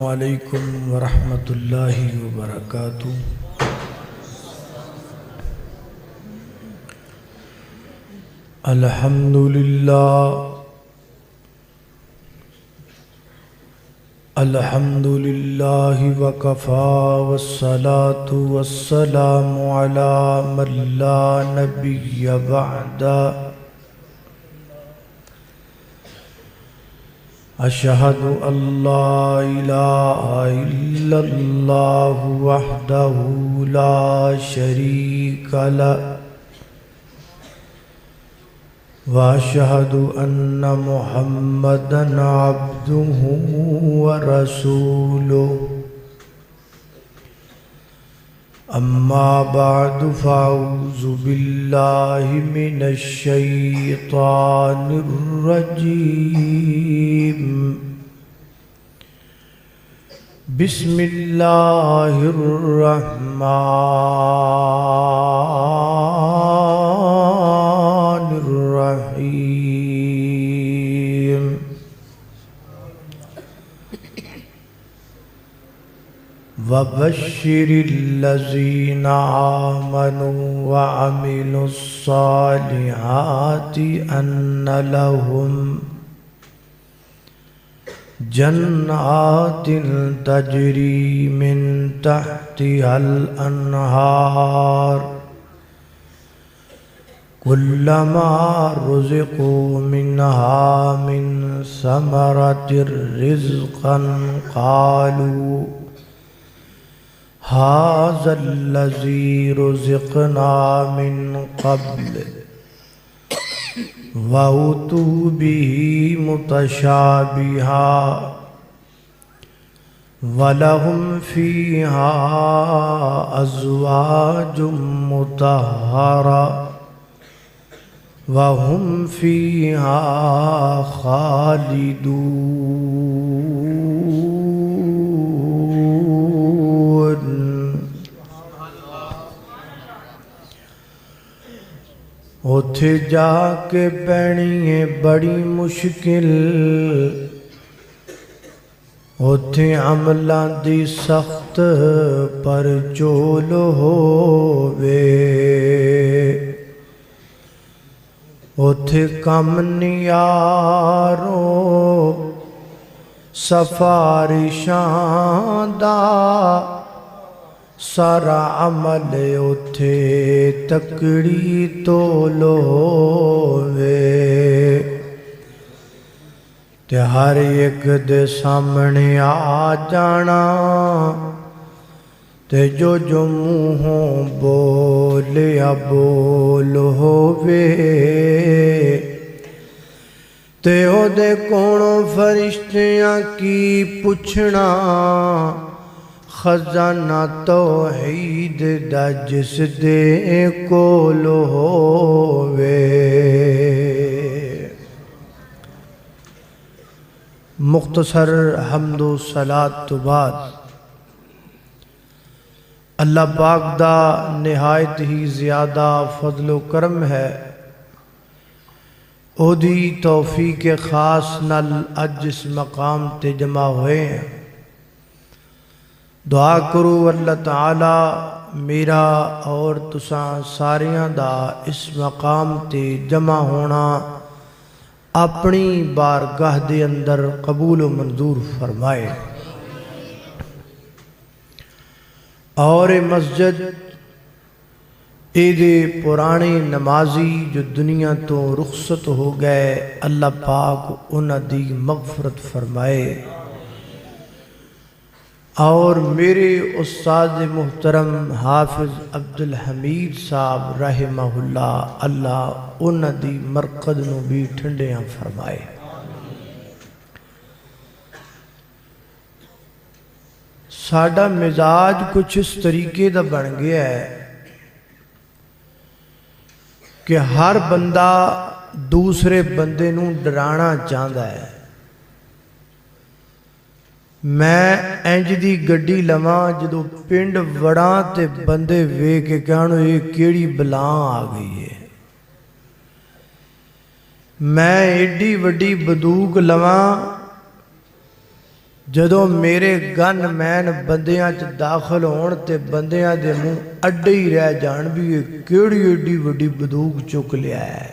علیکم ورحمۃ اللہ وبرکاتہ۔ الحمدللہ وکفا والصلاة والسلام علی من لا نبی بعدہ۔ اشہد ان لا الہ الا اللہ وحدہ لا شریک لہ واشہد ان محمدا عبدہ ورسولہ۔ اما بعد فاعوذ باللہ من الشیطان الرجیم۔ بسم اللہ الرحمن الرحیم۔ وَبَشِّرِ الَّذِينَ آمَنُوا وَعَمِلُوا الصَّالِحَاتِ أَنَّ لَهُمْ جَنَّاتٍ تَجْرِي مِن تَحْتِهَا الْأَنْهَارُ كُلَّمَا رُزِقُوا مِنْهَا مِن ثَمَرَةٍ رِزْقًا قَالُوا هذا الذي رزقنا من قبل وأتوا به متشابها ولهم فيها أزواج مطهرة وهم فيها خالدون۔ اوتھے جا کے پینی ہے بڑی مشکل، اوتھے عملاں دی سخت پر چول ہووے، اوتھے کم نیاروں سفارشاں دا سارا عمل اوتھے تکڑی تول ہووے، تے ہر ایک دے سامنے آ جانا، تے جو منہوں بولیا بول ہووے، تے او دے کونوں فرشتیاں کی پوچھنا، خزانہ توحید دا جس دے کول ہووے۔ مختصر حمد و صلاۃ تو بعد اللہ پاک دا نہایت ہی زیادہ فضل و کرم ہے، او دی توفیق خاص نال اج اس مقام تے جمع ہوئے ہیں۔ دعا کرو اللہ تعالی میرا اور تساں ساریاں دا اس مقام تے جمع ہونا اپنی بارگاہ دے اندر قبول و منظور فرمائے، اور مسجد اے دے پرانے نمازی جو دنیا تو رخصت ہو گئے، اللہ پاک انہاں دی مغفرت فرمائے، اور میرے استاد محترم حافظ عبدالحمید صاحب رحمہ اللہ، اللہ انہاں دی مرقد نو بھی ٹھنڈیاں فرمائے۔ ساڈا مزاج کچھ اس طریقے دا بن گیا ہے کہ ہر بندہ دوسرے بندے نو ڈرانا چاہتا ہے۔ میں انج دی گڈی لواں جدو پنڈ وڑاں تے بندے وے کے کہانو یہ کیڑی بلاں آ گئی ہے، میں ایڈی وڈی بندوق لواں جدوں میرے گن مین بندیاں چ داخل ہون تے بندیاں دے منہ اڈے ہی رہ جان بھی یہ کیڑی ایڈی وڈی بندوق چک لیا ہے۔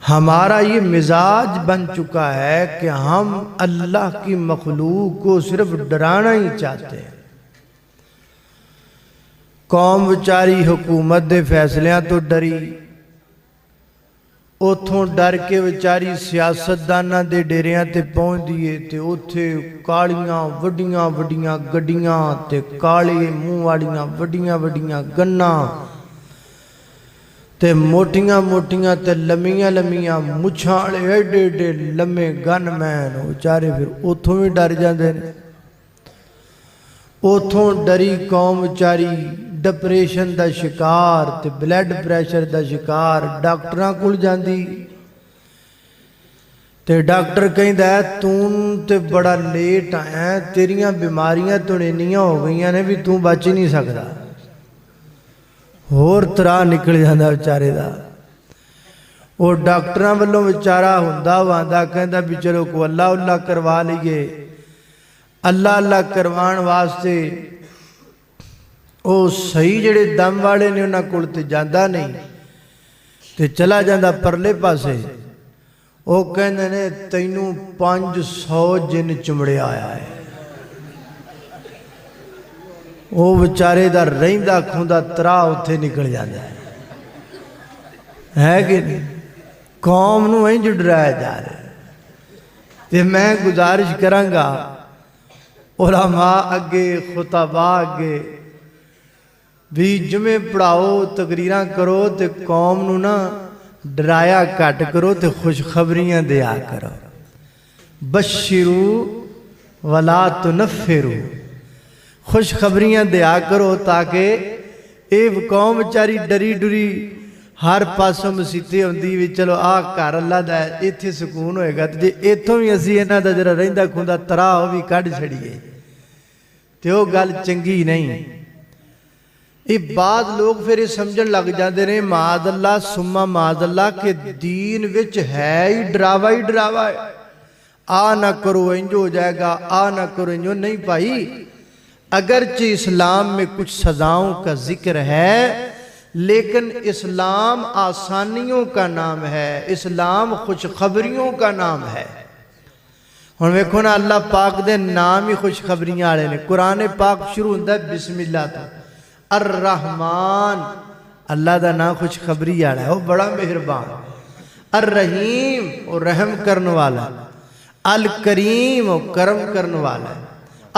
ہمارا یہ مزاج بن چکا ہے کہ ہم اللہ کی مخلوق کو صرف ڈرانا ہی چاہتے ہیں۔ قوم بیچاری حکومت دے فیصلیاں تو ڈری، اتھوں ڈر کے بیچاری سیاستداناں دے ڈیریاں تے پہنچ دیے تے اتھے کالیاں وڈیاں وڈیاں گڈیاں تے کالے منہ والیاں وڈیاں وڈیاں گناں تے موٹیاں موٹیاں تے لمیاں لمیاں مچھاں والے ایڈے ایڈے لمے گن مین بیچارے پھر اتھوں بھی ڈر جاندے نے۔ اتھوں ڈری قوم بیچاری ڈپریشن دا شکار تے بلڈ پریشر دا شکار ڈاکٹراں کول جاندی تے ڈاکٹر کہندا ہے توں تے بڑا لیٹ آیا ہے، تیریاں بیماریاں تو انیاں ہو گئیاں نے بھی توں بچ نہیں سکدا۔ اور طرح نکل جاندہ بیچارے دا، وہ ڈاکٹراں والوں بیچارہ ہوندا واندا کہندا بھی چلو کو اللہ اللہ کروا لیے۔ اللہ اللہ کروان واسطے او صحیح جڑے دم والے نے انہاں کول تے جاندا نہیں تے چلا جاندا پرلے پاسے۔ او کہندے نے تینوں 500 جن چمڑے آیا ہے۔ وہ بیچارے دا رہندا کھوندا ترا اتھے نکل جاندا ہے کہ نہیں؟ قوم نو ہیں جو ڈرایا جا رہا ہے۔ تے میں گزارش کراں گا علماء اگے خطباء اگے بھی جمعے پڑھاؤ تقریراں کرو تے قوم نو نا ڈرایا کٹ کرو تے خوشخبریاں دیا کرو۔ بشرو ولا تنفرو، خوشخبریاں دیا کرو تاکہ اے قوم چاری ڈری ڈری ہر پاسوں مسیطے ہوندی بھی چلو گھر اللہ دا ہے ایتھے سکون ہوئے گا تے ایتھوں بھی اسی انہاں دا جڑا رہندا کھوندا ترا ہو بھی کڈ چھڑیے تے وہ گل چنگی نہیں۔ یہ بعض لوگ پھر یہ سمجھن لگ جاندے نے معاذ اللہ ثم معاذ اللہ کہ دین وچ ہے ہی ڈراوا ہے۔ نہ کرو انجو ہو جائے گا، نہ کرو انجو نہیں پائی۔ اگرچہ اسلام میں کچھ سزاؤں کا ذکر ہے لیکن اسلام آسانیوں کا نام ہے، اسلام خوشخبریوں کا نام ہے۔ ہن ویکھو نا اللہ پاک دے نام ہی خوشخبریاں والے نے۔ قرآن پاک شروع ہوندا ہے بسم اللہ تو، الرحمن اللہ دا نام خوشخبری والا ہے، وہ بڑا مہربان۔ الرحیم وہ رحم کرنے والا ہے، الکریم وہ کرم کرنے والا ہے،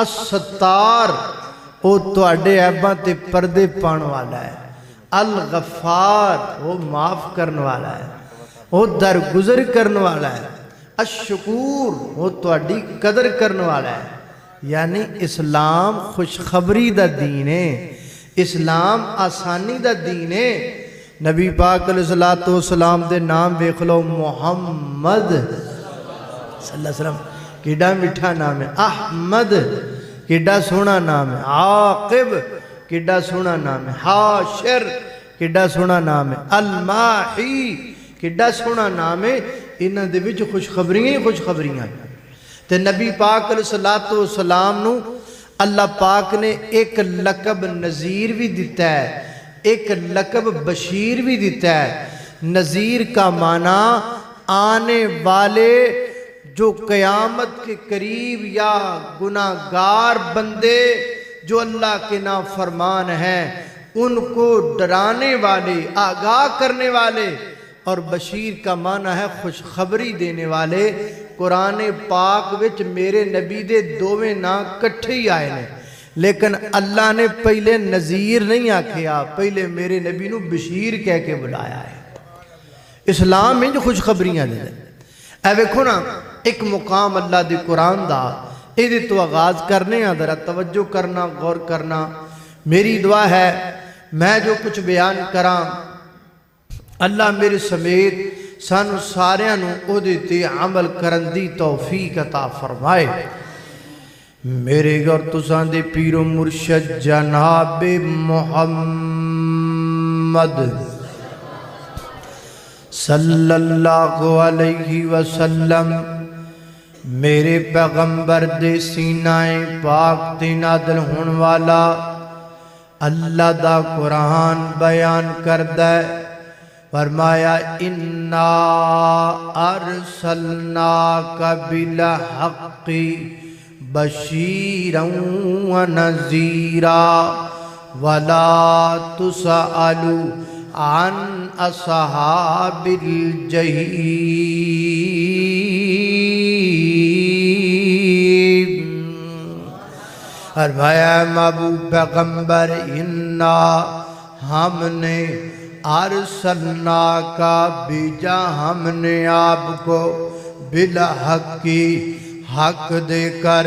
الستار وہ تواڈے عیباں تے پردے پان والا ہے، الغفار وہ معاف کرنے والا ہے، وہ درگزر کرنے والا ہے، الشکور وہ تواڈی قدر کرنے والا ہے۔ یعنی اسلام خوشخبری دا دین ہے، اسلام آسانی دا دین ہے۔ نبی پاک علیہ السلام دے نام دیکھ لو، محمد صلی اللہ علیہ وسلم کیڈا میٹھا نام ہے، احمد کیڈا سونا نام ہے، عاقب کیڈا سونا نام ہے، حاشر کیڈا سونا نام ہے، الماحی کیڈا سونا نام ہے۔ انہاں دے وچ خوشخبریاں ہی خوشخبریاں تے نبی پاک علیہ السلام نو اللہ پاک نے ایک لقب نذیر بھی دیتا ہے، ایک لقب بشیر بھی دیتا ہے۔ نذیر کا معنی آنے والے جو قیامت کے قریب یا گناہگار بندے جو اللہ کے نافرمان ہیں ان کو ڈرانے والے، آگاہ کرنے والے، اور بشیر کا معنی ہے خوشخبری دینے والے۔ قرآن پاک وچ میرے نبی دے دوویں نام کٹھے ہی آئے نے، لیکن اللہ نے پہلے نذیر نہیں آکھیا، پہلے میرے نبی نو بشیر کہہ کے بلایا ہے۔ اسلام میں جو خوشخبریاں دے اے ویکھو نا ایک مقام اللہ دی قرآن دا، ایدے تو آغاز کرنے ہیں، ذرا توجہ کرنا، غور کرنا۔ میری دعا ہے میں جو کچھ بیان کراں اللہ میرے سمیت سانو ساریاں نو او دیتے عمل کرن دی توفیق عطا فرمائے۔ میرے گھر تساں دے پیر و مرشد جناب محمد صلی اللہ علیہ وسلم میرے پیغمبر دے سینہ پاک تے نازل ہون والا اللہ دا قرآن بیان کردہ ہے، فرمایا اِنَّا أَرْسَلْنَاكَ بِالْحَقِّ بَشِيرًا وَنَذِيرًا وَلَا تُسْأَلُ عَنْ أَصْحَابِ الْجَحِيمِ۔ فرمایا محبوب پیغمبر اِنَّا ہم نے ارسلنا کا بیجا ہم نے آپ کو بالحق کی حق دے کر،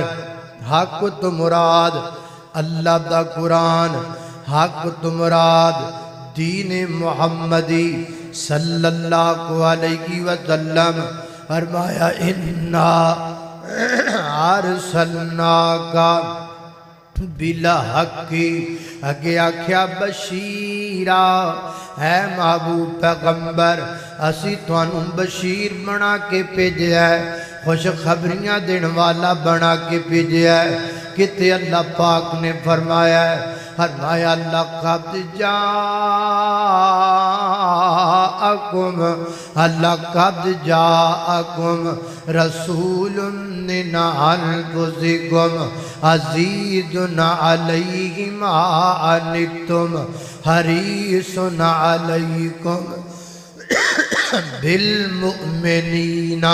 حق تو مراد اللہ دا قرآن، حق تو مراد دین محمدی صلی اللہ علیہ وسلم۔ فرمایا اِنَّا ارسلناک بالحق، اگے آکھیا بشیرا، اے محبوب پیغمبر اسی توانوں بشیر بنا کے بھیجیا ہے، خوش خبریاں دین والا بنا کے بھیجیا ہے۔ کتے اللہ پاک نے فرمایا ہے، فرمایا لقد جاءکم، لقد جاءکم رسول من انفسکم عزیز علیہ ما عنتم حریص علیکم بالمؤمنین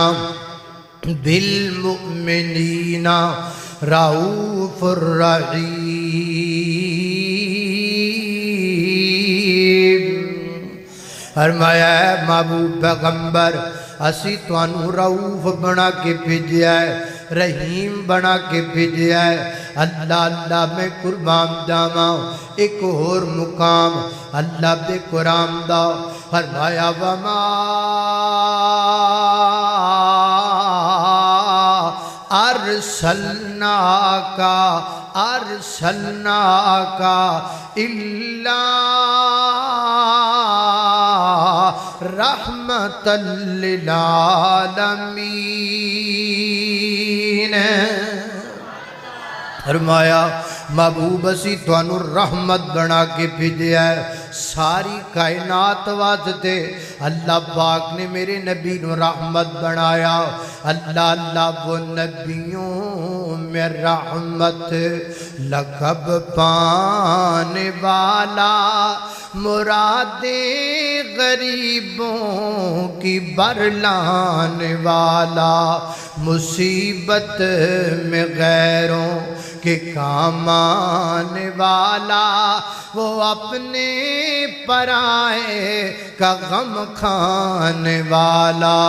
رؤوف الرحیم۔ فرمایا ہے محبوب پیغمبر اسی توانوں رؤوف بنا کے بھیجیا ہے، رحیم بنا کے بھیجیا ہے۔ اللہ اللہ میں قربان جاواں ایک اور مقام اللہ دے قرآن دا، فرمایا وما ارسلناک الا رحمت للعالمین۔ فرمایا محبوب اسی توانوں رحمت بنا کے بھیجیا ہے ساری کائنات واسطے۔ اللہ پاک نے میرے نبی نو رحمت بنایا۔ اللہ اللہ وہ نبیوں میں رحمت لقب پانے والا، مرادیں غریبوں کی برلانے والا، مصیبت میں غیروں کے کام آنے والا، وہ اپنے پرائے کا غم کھانے والا۔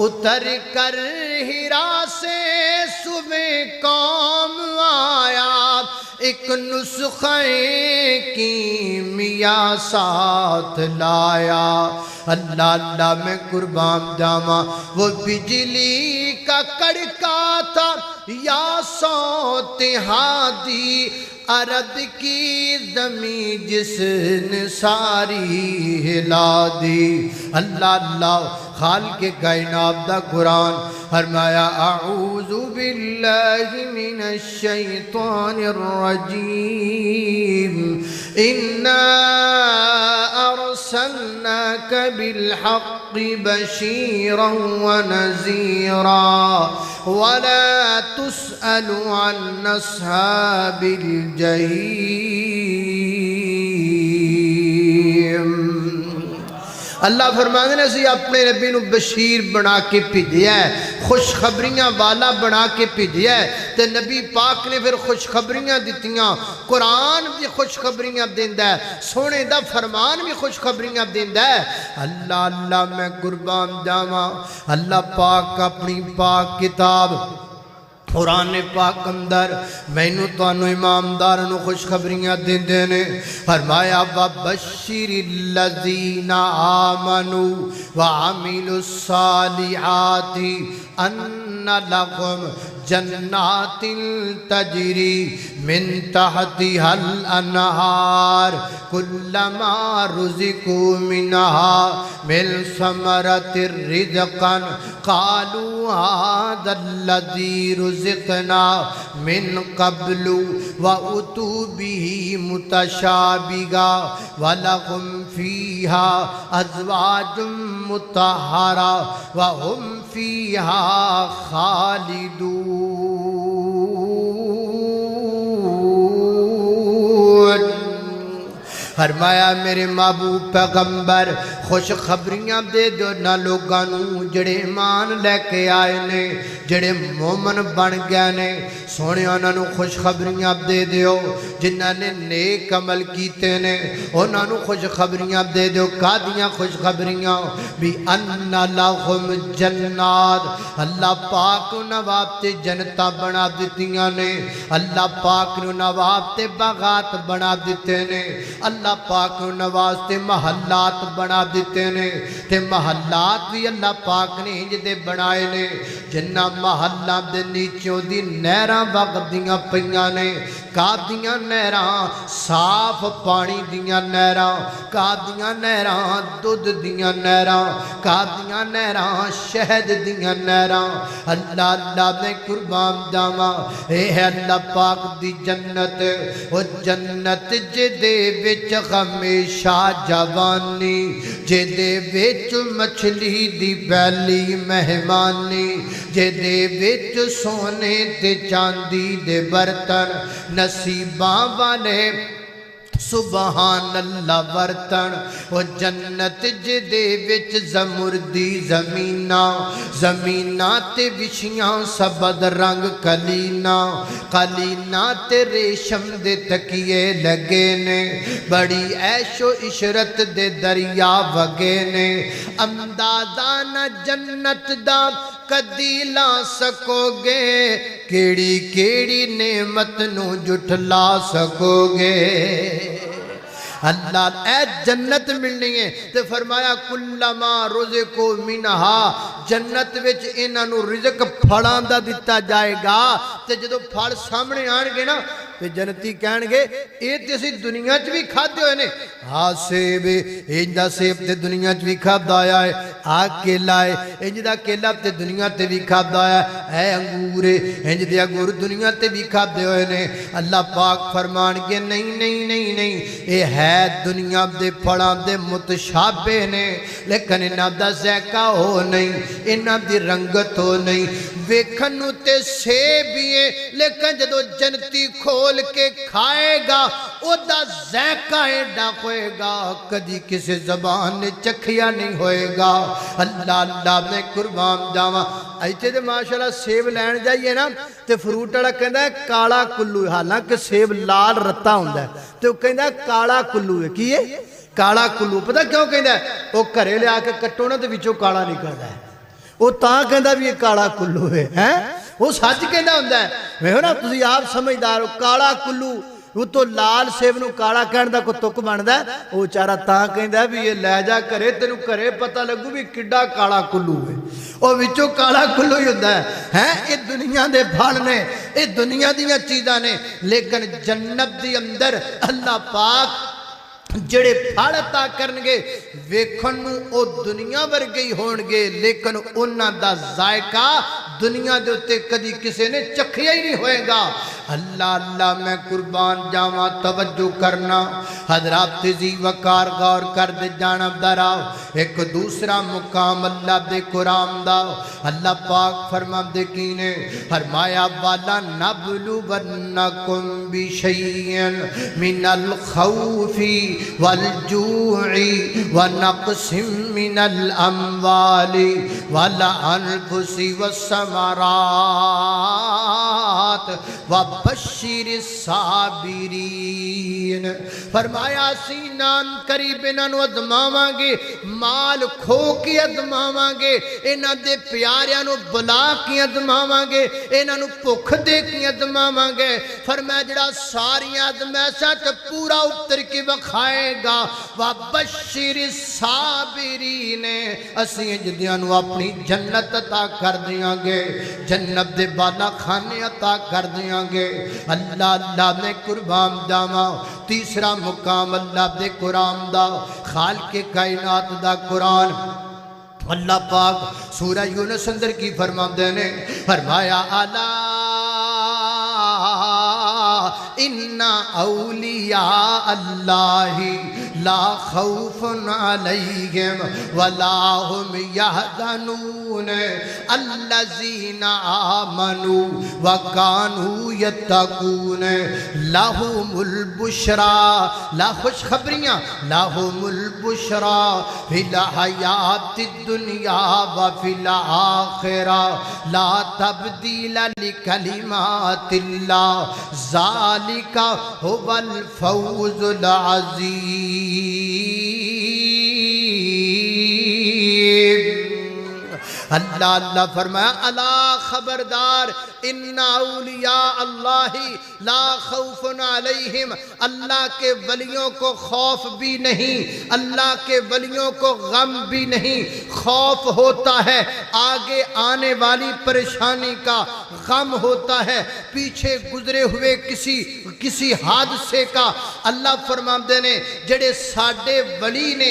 اتر کر ہرا سے صبح قوم آیا، ایک نسخہ کیمیا ساتھ لایا۔ اللہ اللہ میں قربان جاواں وہ بجلی کا کڑکا تھا یا صوت ہادی، عرب کی زمین جس نے ساری ہلا دی۔ اللہ اللہ خالق کائنات دا قرآن فرمایا اعوذ باللہ من الشیطان الرجیم انا ارسلناک بالحق بشیرا ونذیرا ولا تسأل عن اصحاب الجحیم۔ اللہ فرماتے ہیں اسی اپنے نبی نو بشیر بنا کے بھیجیا ہے، خوشخبریاں والا بنا کے بھیجیا ہے، تے نبی پاک نے پھر خوشخبریاں دتیاں، قرآن بھی خوشخبریاں دیندا ہے، سونے دا فرمان بھی خوشخبریاں دیندا ہے۔ اللہ اللہ میں قربان جاواں اللہ پاک اپنی پاک کتاب قرآن پاک اندر مینوں تانوں امامداروں خوشخبریاں دیندے نے۔ فرمایا وَبَشِّرِ الَّذِينَ آمَنُوا وَعَمِلُوا الصَّالِحَاتِ أَنَّ لَهُمْ جنات تجری من تحتها الانہار کلما رزقوا منها من ثمرۃ رزقا قالوا هذا الذی رزقنا من قبل واتوا به متشابہا ولہم فیہا ازواج مطہرہ وہم فیہا خالدون۔ فرمایا میرے محبوب پیغمبر خوشخبریاں دے دو نہ لوگاں نو جڑے ایمان لے کے آئے نے جڑے مومن بن گئے نے سونے انہاں نو خوشخبریاں دے دیو جنہاں نے نیک عمل کیتے نے انہاں نو خوشخبریاں دے دیو کادیاں خوشخبریاں بھی ان لہم جنات اللہ پاک نواب تے جنتاں بنا دیتیاں نے اللہ پاک نواب تے باغات بنا دیتے نے اللہ پاک نواز تے محلات بنا دیتے نے تے محلات بھی اللہ پاک نے انج دے بنائے نے جنہ محلہ دے نیچوں دی نہراں وگدیاں پیاں نے کادیاں نہراں صاف پانی دیاں نہراں کادیاں نہراں دودھ دیاں نہراں کادیاں نہراں شہد دیاں نہراں اللہ اللہ میں قربان جاواں اے ہے اللہ پاک دی جنت او جنت جدے وچ ہمیشہ جوانی جدے وچ مچھلی دی پہلی مہمانی جدے وچ سونے تے چاندی دے برتن نصیباں والے سبحان اللہ برتن وہ جنت جدے وچ زمردی زمیناں تے وشیاں سبد رنگ قلینا تے ریشم دے تکیے لگے نے بڑی عیش و عشرت دے دریا وگے نے اندازہ نہ جنت دا کدی لا سکو گے کیڑی کیڑی نعمت نو جھٹلا سکو گے اللہ اے جنت ملنی ہے تے فرمایا کلما رزقو منہا جنت وچ انہاں نو رزق پھڑاں دا دتا جائے گا تے جدو پھڑ سامنے آن گے نا تے جنتی کہن گے اے تے اسی دنیا چ بھی کھادے ہوئے نے ہاں سیب انج دا سیب تے دنیا چ بھی کھادا آیا ہے آ کیلا ہے انج دا کیلا تے دنیا تے بھی کھادا آیا ہے اے انگور انج دے انگور دنیا تے بھی کھادے ہوئے نے اللہ پاک فرمان گے نہیں نہیں نہیں نہیں اے ہے دنیا دے پھڑاں دے متشابہ نے لیکن انہاں دا ذائقہ ہو نہیں انہاں دی رنگت ہو نہیں ویکھن نوں تے سیب ہی ہے لیکن جدو جنتی کھول کے کھائے گا او دا ذائقہ ایڈا ہوئے گا کدی کسی زبان نے چکھیا نہیں ہوئے گا اللہ اللہ میں قربان جاواں ایتھے تے ماشاءاللہ سیب لین جائیے نا تے فروٹ والا کہندا ہے کالا کلو حالانکہ سیب لال رتا ہوندا ہے تے او کہندا ہے کالا کلو ہے کی ہے کالا کلو پتہ کیوں کہندا ہے او گھرے لے آ کے کٹو نا تے وچوں کالا نکلدا ہے او تاں کہندا بھی یہ کالا کلو ہے ہیں وہ سچ کہندا ہوندا ہے میں نا تسی آپ سمجھدار ہو کالا کلو وہ تو لال سیب نو کالا کہن دا کو تک بندا ہے وہ چارہ تاں کہندا بھی یہ لے جا کرے تینو کرے پتہ لگو بھی کڈا کالا کلو ہے او وچوں کالا کلو ہی ہوندا ہے ہیں اے دنیا دے پھل نے اے دنیا دیاں چیزاں نے لیکن جنت دی اندر اللہ پاک جڑے پھل عطا کرنگے ویکھن نوں او دنیا ورگے ہون گے لیکن انہاں دا ذائقہ دنیا دے اتے کدی کسی نے چکھیا ہی نہیں ہوئے گا اللہ اللہ میں قربان جاواں توجہ کرنا حضرات تیزی وقار غور کر دے جانب دراؤ ایک دوسرا مقام اللہ دے قرآن دا اللہ پاک فرما دے کینے فرمایا والا نبلونکم بشیئن من الخوف والجوع ونقص من الاموال والانفس والثمرات وبشر الصابرین۔ فرمایا سینان قریب انہاں نو ادماواں گے، مال کھو کے ادماواں گے، انہاں دے پیاریاں نو بلا کے ادماواں گے، انہاں نو بھوک دے کے ادماواں گے۔ فرمایا جڑا ساریاں ادمیساں تے پورا اتر کے وکھائے گا، وبشر الصابرین، اسیں جدیاں نو اپنی جنت عطا کر دیاں گے، جنت دے بالا خانے عطا کر دیاں گے۔ اللہ اللہ میں قربان جاواں، تیسرا مقام اللہ دے قرآن دا، خالق کائنات دا قرآن۔ اللہ پاک سورہ یونس اندر کی فرماندے نے فرمایا الا ان اولیاء اللہ لا خوف علیہم ولا هم یحزنون الذین آمنوا وکانوا یتقون لہم البشرا، لا خوشخبریاں، لہم البشرا فی الحیات الدنیا وفی الآخرہ لا تبدیل لکلمات اللہ ذالک هو الفوز العظیم۔ اللہ اللہ فرمایا الا خبردار ان اولیاء اللہ لا خوف علیہم، اللہ کے ولیوں کو خوف بھی نہیں، اللہ کے ولیوں کو غم بھی نہیں۔ خوف ہوتا ہے آگے آنے والی پریشانی کا، غم ہوتا ہے پیچھے گزرے ہوئے کسی حادثے کا۔ اللہ فرماندے نے جڑے ساڈے ولی نے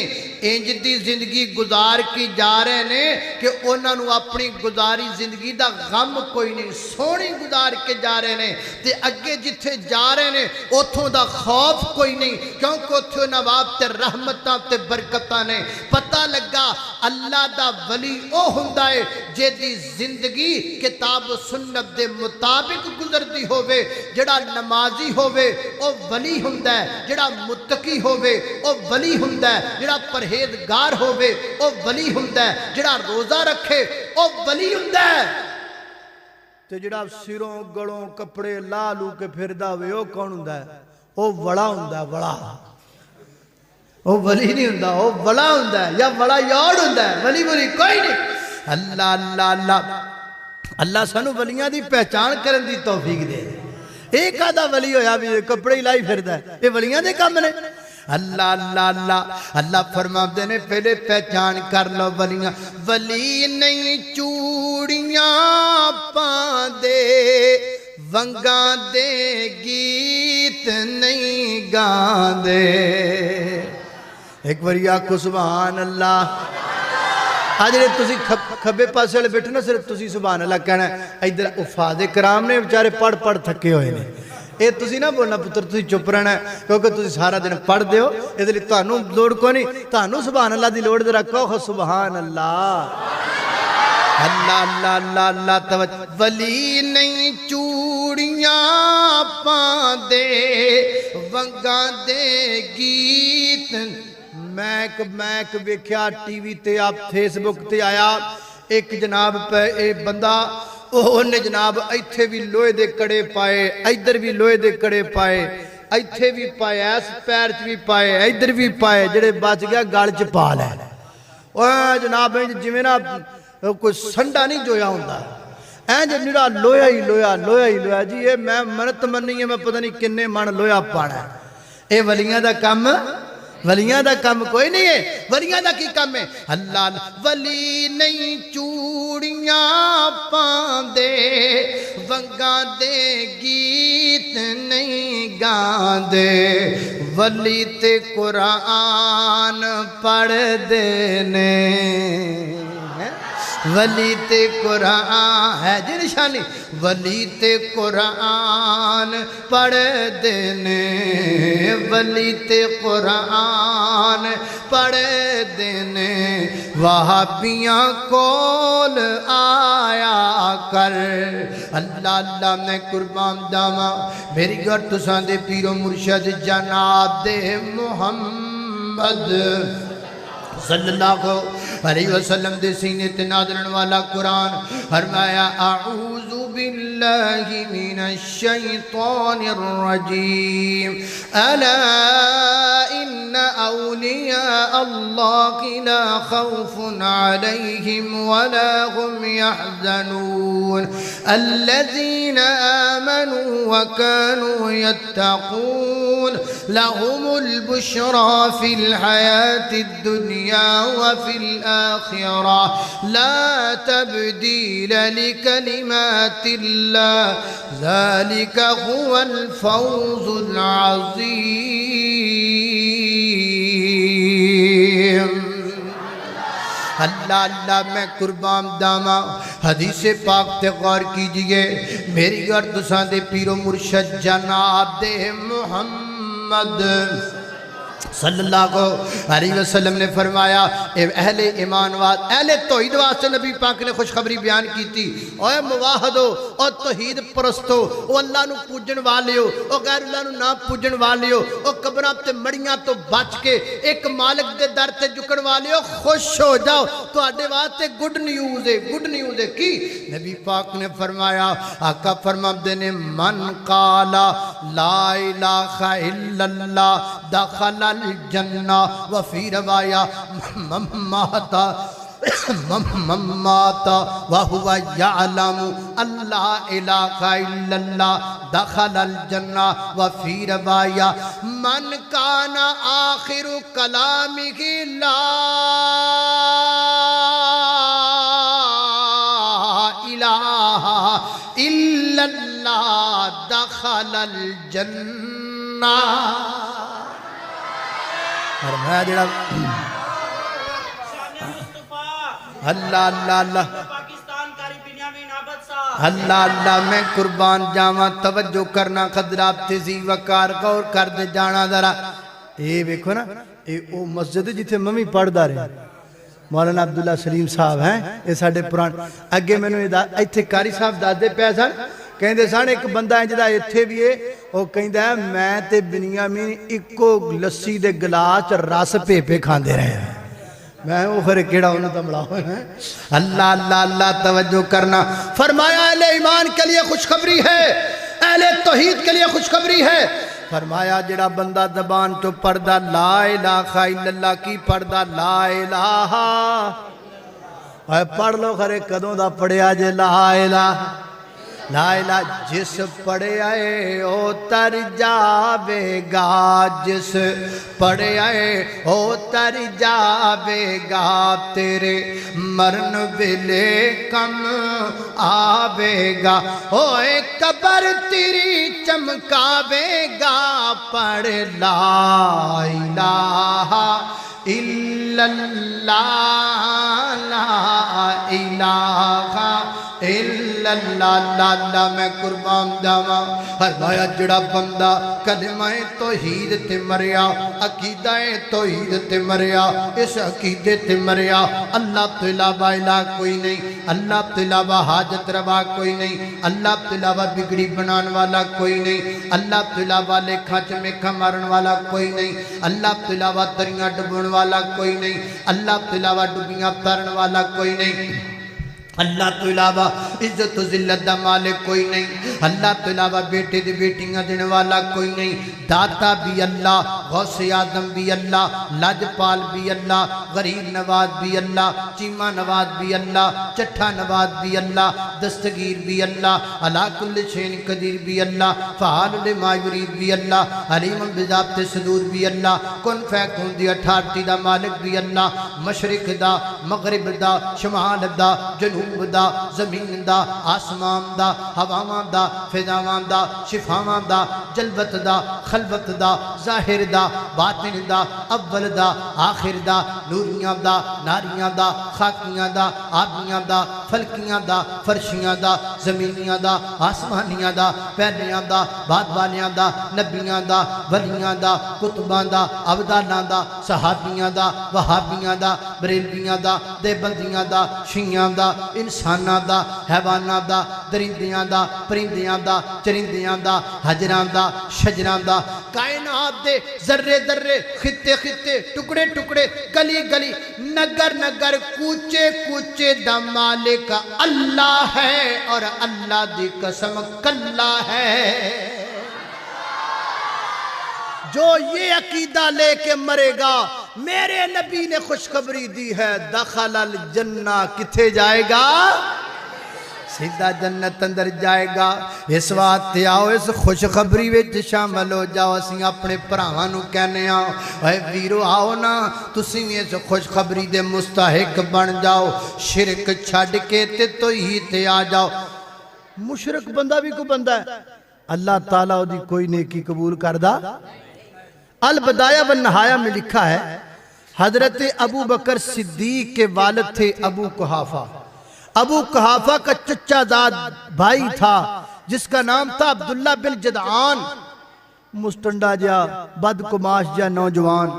انج دی زندگی گزار کی جا رہے نے کہ انہاں نو اپنی گزاری زندگی دا غم کوئی نہیں، سونی گزار کے جا رہے نے تے اگے جتھے جا رہے نے اتھوں دا خوف کوئی نہیں، کیونکہ اتھوں نواب تے رحمتاں تے برکتاں نے۔ پتہ لگا اللہ دا ولی او ہوندا ہے جیدی زندگی کتاب و سنت دے مطابق گزردی ہووے، جڑا نمازی ہووے او ولی ہوندا ہے، جڑا متقی ہووے او ولی ہوندا ہے، جڑا پرہیزگار ہووے او ولی ہوندا ہے، جڑا روزہ رکھے او ولی ہوندا ہے۔ تے جڑا سروں گڑوں کپڑے لا لو کے پھردا ہوئے او کون ہوندا ہے؟ او وڑا ہوندا ہے، وڑا۔ او ولی نہیں ہوندا، او وڑا ہوندا ہے، یا وڑا یاڑ ہوندا ہے، ولی کوئی نہیں۔ اللہ اللہ اللہ اللہ سانو ولیاں دی پہچان کرن دی توفیق دے۔ ایک آدھا ولی ہویا بھی کپڑے ہی لائی پھردا ہے، یہ ولیاں دے کام نے۔ اللہ اللہ اللہ اللہ فرماتے نے پہلے پہچان کر لو ولیاں۔ ولی نہیں چوڑیاں پاندے، ونگاں دے گیت نہیں گاندے۔ ایک باری آکھو سبحان اللہ۔ آج جڑے تسی کھبے پاسے والے بیٹھے نا صرف تسی سبحان اللہ کہنا ہے۔ ادھر افاد کرام نے بیچارے پڑھ تھکے ہوئے نے، اے تسی نہ بولنا پتر، تسی چپ رہنا ہے کیونکہ تسی سارا دن پڑھ دیو، اس لیے تانوں لوڑ کو نہیں، تانوں سبحان اللہ دی لوڑ دے رکھو سبحان اللہ۔ اللہ اللہ اللہ اللہ توجہ۔ ولی نہیں چوڑیاں پاندے، ونگاں دے گیت۔ میک ویکھیا ٹی وی تے آپ فیس بک تے آیا ایک جناب پہ اے بندہ انہیں جناب ایتھے بھی لوہے دے کڑے پائے، ادھر بھی لوہے دے کڑے پائے، ایتھے بھی پائے، ایس پیر چ بھی پائے، ادھر بھی پائے، جڑے بچ گیا گل چ پا لے۔ جناب جویں نا کوئی سنڈا نہیں جویا ہوندا، اینج نرا لویا ہی لویا لویا ہی لویا۔ جی یہ میں منت مننی ہے، میں پتہ نہیں کنے من لویا پانا ہے۔ اے ولیاں دا کم، ولیاں دا کم کوئی نہیں ہے۔ ولیاں دا کی کم ہے؟ اللہ ولی نہیں چوڑیاں پاندے، ونگاں دے گیت نہیں گاندے۔ ولی تے قرآن پڑھ دینے، ولی تے قرآن ہے جی نشانی، ولی تے قرآن پڑھ دینے، ولی تے قرآن پڑھ دینے۔ وہابیاں کول آیا کر۔ اللہ اللہ میں قربان جاواں میری گھر تساں دے پیر و مرشد جناب دے محمد صلی اللہ علیہ وسلم دے سینے تے نازلن والا قرآن فرمایا اعوذ باللہ من الشیطان الرجیم الا ان اولیاء اللہ لا خوف علیہم ولا هم يحزنون الذين آمنوا وكانوا يتقون لهم البشرى في الحياة الدنيا وفي الآخرة لا تبديل لكلمات الله ذلك هو الفوز العظيم اللہ اللہ میں قربان داما حدیث پاک تے غور کیجئے میری گردساں دے پیر و مرشد جناب دے محمد صلی اللہ علیہ وسلم نے فرمایا اہل ایمان واد اہل توحید واسطے نبی پاک نے خوشخبری بیان کی تھی اوے مواحدو او توحید پرستو او اللہ نو پوجن والیو او غیر اللہ نو نہ پوجن والیو او قبراں تے مڑیاں تو بچ کے ایک مالک دے در تے جھکن والیو خوش ہو جاؤ تو اڈے واسطے گڈ نیوز ہے کی نبی پاک نے فرمایا آقا فرماتے نے من قالا لا الہ الا اللہ دخل الجنہ وفی روایہ مماتا وہو یعلم اللہ الہ الا اللہ دخل الجنہ وفی روایہ من کان آخر کلامہ لا الہ الا اللہ دخل الجنہ فرمایا جڑا اللہ اللہ اللہ اللہ اللہ میں قربان جاواں توجہ کرنا خضرات تیزی وقار غور کر دے جانا ذرا اے دیکھو نا اے او مسجد جتھے ممی پڑھ دا رہے مولانا عبداللہ سلیم صاحب ہیں یہ ساڑھے پران اگے میں نے ایتھے کاری صاحب دادے پیسان کہیں دے سانے ایک بندہ ہے جدا ایتھے بھی ہے وہ کہیں دے میں تے بنیامین اکو لسی دے گلاس رس پے پے کھان دے رہے ہیں میں وہ خرے کیڑا ہونا تا مڑا ہوئے ہیں اللہ اللہ اللہ توجہ کرنا فرمایا اہل ایمان کے لیے خوشخبری ہے اہل توحید کے لیے خوشخبری ہے فرمایا جڑا بندہ زبان تو پڑھدا لا الہ الا اللہ کی پڑھدا لا الہ اے پڑھ لو خرے قدوں دا پڑھیا جے لا الہ لا الہ جس پڑھے آئے او تر جاوے گا جس پڑھے آئے او تر جاوے گا تیرے مرن بلے کم آوے گا اوے قبر تیری چمکاوے گا پڑھ لا الہ الا اللہ لا الہ الا اللہ میں قربان داواں فرمایا جڑا بندہ کلمہ توحید تے مریا عقیدہ توحید تے مریا اس عقیدے تے مریا اللہ تو علاوہ الہ کوئی نہیں اللہ تو علاوہ حاجت روا کوئی نہیں اللہ تو علاوہ بگڑی بنان والا کوئی نہیں اللہ تو علاوہ لکھا چمیکھا مارن والا کوئی نہیں اللہ تو علاوہ دریاں ڈبون والا کوئی نہیں اللہ تو علاوہ ڈبیاں تارن والا کوئی نہیں اللہ تو علاوہ عزت و ذلت دا مالک کوئی نہیں اللہ تو علاوہ بیٹے دے بیٹیاں دینے والا کوئی نہیں داتا بھی اللہ غوث آدم بھی اللہ لاجپال بھی اللہ غریب نواز بھی اللہ چیمہ نواز بھی اللہ چٹھا نواز بھی اللہ دستگیر بھی اللہ علا کل شین قدیر بھی اللہ فعال لما یرید بھی اللہ علیم بذات صدور بھی اللہ کن فیکون دی اٹھارتی دا مالک بھی اللہ مشرق دا مغرب دا شمال دا جنوب دا زمین دا آسمان دا ہوامان دا فضاوان دا شفاوان دا جلوت دا خلوت دا ظاہر دا باطن دا اول دا آخر دا نوریاں دا ناریاں دا خاکیاں دا آبیاں دا فلکیاں دا فرشیاں دا زمینیاں دا آسمانیاں دا پہلیاں دا بعد والیاں دا نبیاں دا ولیاں دا کتباں دا عبدالاں دا صحابیاں دا وہابیاں دا بریلویاں دا دیبندیاں دا شیعاں دا انساناں دا حیواناں دا درندیاں دا پرندیاں دا چرندیاں دا حجراں دا شجراں دا کائنات دے ذرے ذرے خطے خطے ٹکڑے ٹکڑے گلی گلی نگر نگر کوچے کوچے دا مالک اللہ ہے اور اللہ دی قسم کلا ہے۔ جو یہ عقیدہ لے کے مرے گا میرے نبی نے خوشخبری دی ہے دخل الجنہ کتھے جائے گا؟ سیدھا جنت اندر جائے گا۔ اس واسطے آؤ اس خوشخبری وچ شامل ہو جاؤ۔ اسی اپنے بھراواں نوں کہنے آؤ اے ویرو آؤ نا تسی بھی اس خوشخبری دے مستحق بن جاؤ، شرک چھڈ کے تے توحید تے آ جاؤ۔ مشرک بندہ بھی کوئی بندہ ہے، اللہ تعالیٰ دی کوئی نیکی قبول کردہ۔ البدایہ والنہایہ میں لکھا ہے حضرت ابو بکر صدیق کے والد تھے ابو قحافہ۔ ابو قحافہ کا چچا زاد بھائی تھا جس کا نام تھا عبداللہ بن جدعان، مستنڈا جا بدکماش جا نوجوان،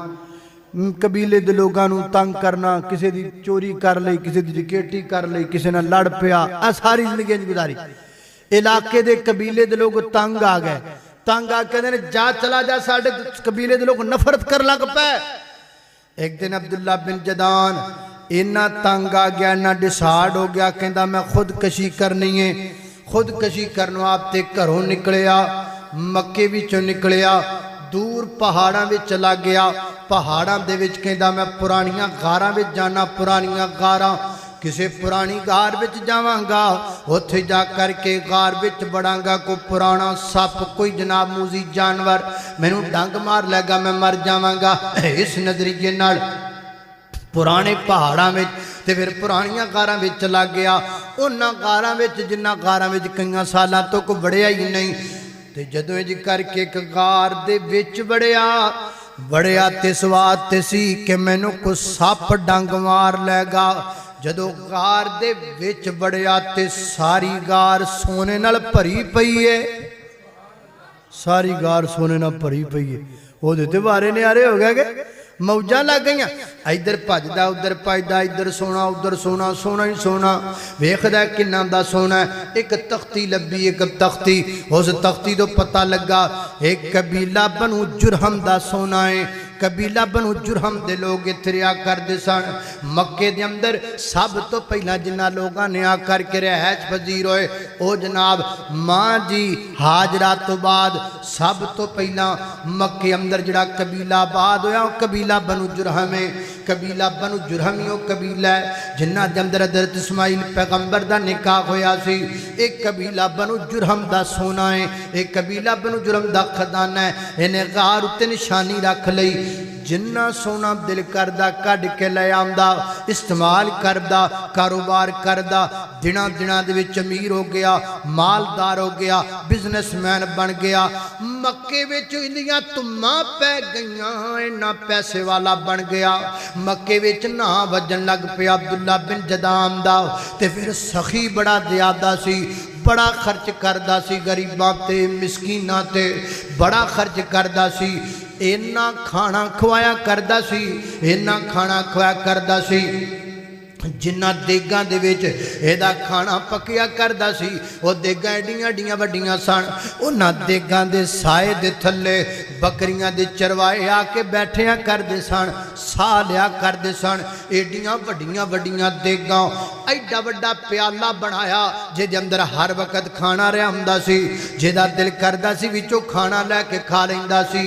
قبیلے دے لوگاں نوں تنگ کرنا، کسی دی چوری کر لئی، کسی دی ڈکیٹی کر لئی، کسی نہ لڑ پیا، ساری زندگی انج گزاری۔ علاقے دے قبیلے دے لوگ تنگ آ گئے، تنگ آ کے جا چلا جا ساڑھے قبیلے دے لوگ نفرت کر لگ پہ۔ ایک دن عبداللہ بن جدعان اینا تنگ آ گیا، اینا ڈیسارڈ ہو گیا، کہندہ میں خودکشی کرنی ہے۔ خودکشی کرنو آپ تے گھروں نکلیا، مکے وچوں نکلیا، دور پہاڑاں وچ چلا گیا۔ پہاڑاں دے وچ کہندہ میں پرانیاں غاراں وچ جانا، پرانیاں غاراں کسے پرانی غار وچ جاواں گا، اتھے جا کر کے غار وچ بڑھاں گا، کوئی پرانا سپ، کوئی جناب موزی جانور میں نوں ڈنگ مار لے گا، میں مر جاواں گا۔ اس نظریے نال پرانے پہاڑاں وچ تے پھر پرانیاں غاراں وچ چلا گیا۔ انہاں غاراں وچ جنہاں غاراں وچ کئیاں سالاں تو کوئی بڑھیا ہی نہیں، تے جدوں جی کر کے ایک غار دے وچ بڑھیا تے سوات تے سی کہ مینوں کو سپ ڈنگ مار لے گا۔ جدو غار دے وچ بڑھیا تے ساری غار سونے نال بھری پئی ہے، ساری غار سونے نال بھری پئی ہے۔ وہ دیتے بارے نیارے ہو گئے کہ موجاں لگ گئیاں، ادھر بھجدا ادھر بھجدا، ادھر سونا سونا ہی سونا، ویکھدا کناں دا سونا ہے۔ ایک تختی لبھی، ایک تختی، اس تختی تو پتہ لگا ایک قبیلہ بنو جرہم دا سونا ہے۔ قبیلہ بنو جرہم دے لوگ اتریا کر دے سن مکے دے اندر۔ سب تو پہلا جنہ لوگاں نے آ کر کے رہائش پذیر ہوئے او جناب ماں جی ہاجرہ تو بعد سب تو پہلا مکے اندر جڑا قبیلہ آباد ہویا وہ قبیلہ بنو جرہم ہے۔ قبیلہ بنو جرہم ہی وہ قبیلہ ہے جنہ دے اندر حضرت اسماعیل پیغمبر دا نکاح ہویا سی۔ ایک قبیلہ بنو جرہم دا سونا ہے، ایک قبیلہ بنو جرہم دا خزانہ ہے۔ انہیں غار اتے نشانی رکھ لئی، جنہ سونا دل کردہ کڈ کے لے آمدہ، استعمال کردہ، کاروبار کردہ، دنہ دے وچ امیر ہو گیا، مالدار ہو گیا، بزنس مین بن گیا۔ مکے وچ اندیاں تماں پہ گئیاں، اینا پیسے والا بن گیا۔ مکے وچ نہ وجن لگ پہ عبداللہ بن جدعان دا، تے پھر سخی بڑا زیادہ سی، بڑا خرچ کردہ سی، غریباں تے مسکیناں تے بڑا خرچ کردہ سی۔ اینا کھانا کھوایا کردہ سی، اینا کھانا کھوایا کردہ سی، جنہ دیگاں دے وچ ایدہ کھانا پکیا کردہ سی، وہ دیگاں ایڈیاں وڈیاں سن۔ انہاں دیگاں دے سائے دے تھلے بکریاں دے چروائے آ کے بیٹھیا کردے سن، سا لیا کردے سن۔ ایڈیاں وڈیاں دیگاں، ایڈا وڈا پیالہ بنایا جے دے اندر ہر وقت کھانا رہا ہوندا سی، جیدہ دل کردہ سی وچوں کھانا لے کے کھا لیندہ سی۔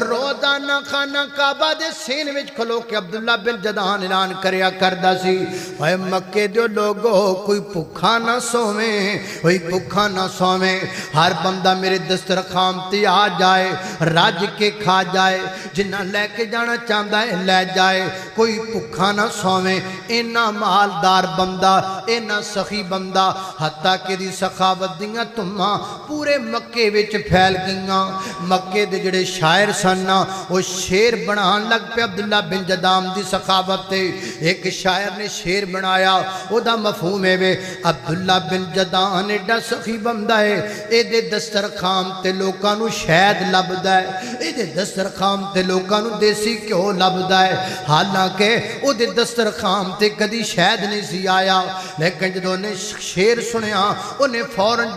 روزانہ کھانا کعبہ دے سین وچ کھلو کے عبداللہ بن جدعان اعلان کریا کردہ سی، اے مکے دیو لوگو کوئی بھکھا نہ سویں، کوئی بھکھا نہ سویں، ہر بندہ میرے دسترخوان تے آ جائے، راج کے کھا جائے، جنہ لے کے جانا چاہتا ہے لے جائے، کوئی بھکھا نہ سویں۔ اینا مالدار بندہ، اینا سخی بندہ، حتیٰ کہ دی سخاوت دیاں تمہاں پورے مکے وچ پھیل گئیاں۔ مکے دے جڑے شاعر سننا وہ شیر بنان لگ پہ عبداللہ بن جدعان دی سخاوت تے۔ ایک شاعر نے شیر بنایا، او دا مفہوم ہے وے عبداللہ بن جدعان ایڈا سخی بندہ ہے، اے دے دسترخوان تے لوکاں نو شہد لبدا ہے، یہ دسترخوان تے لوکاں نوں دیسی گھیو لبدا ہے، حالانکہ او دے دسترخوان تے کدی شہد نہیں سی آیا، لیکن جدوں نے شیر سنیا انہیں فوراً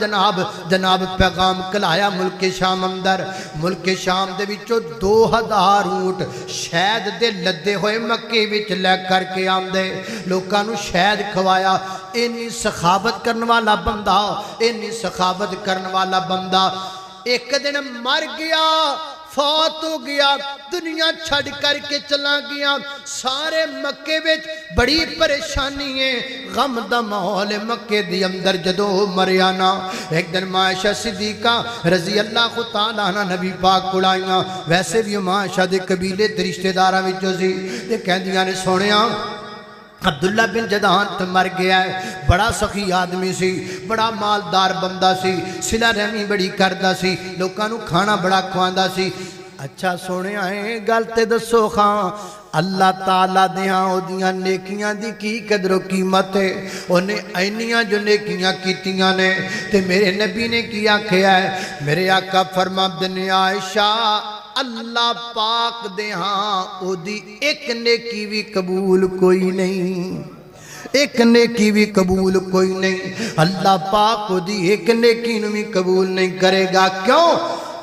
جناب پیغام کلایا ملک شام اندر، ملک شام دے وچوں 2000 اونٹ شہد دے لدے ہوئے مکے وچ لے کر کے آندے، لوکاں نوں شہد کھوایا۔ اینی سخاوت کرن والا بندہ، اینی سخاوت کرن والا بندہ ایک دن مر گیا، فوت ہو گیا، دنیا چھڑ کر کے چلا گیا۔ سارے مکے وچ بڑی پریشانی ہے، غم دا ماحول مکے دی اندر جدو مریا نا۔ ایک دن عائشہ صدیقہ رضی اللہ تعالیٰ عنہ نبی پاک کو آئیاں، ویسے بھی عائشہ دے قبیلے تے رشتہ داراں وچوں سی، تے کہندیاں نے سونیاں عبداللہ بن جدعان تو مر گیا ہے، بڑا سخی آدمی سی، بڑا مالدار بندہ سی، صلہ رحمی بڑی کردہ سی، لوکاں نوں کھانا بڑا کھواندہ سی۔ اچھا سونے آئے گلتے دسو خان اللہ تعالیٰ دیاں او دیاں نیکیاں دی کی قدر و قیمت ہے، انہیں اینیاں جو نیکیاں کیتیاں نے تے میرے نبی نے کیا کیا ہے، میرے آقا فرما بن عائشہ اللہ پاک دے ہاں او دی ایک نیکی بھی قبول کوئی نہیں، ایک نیکی بھی قبول کوئی نہیں، اللہ پاک او دی ایک نیکی نو بھی قبول نہیں کرے گا۔ کیوں؟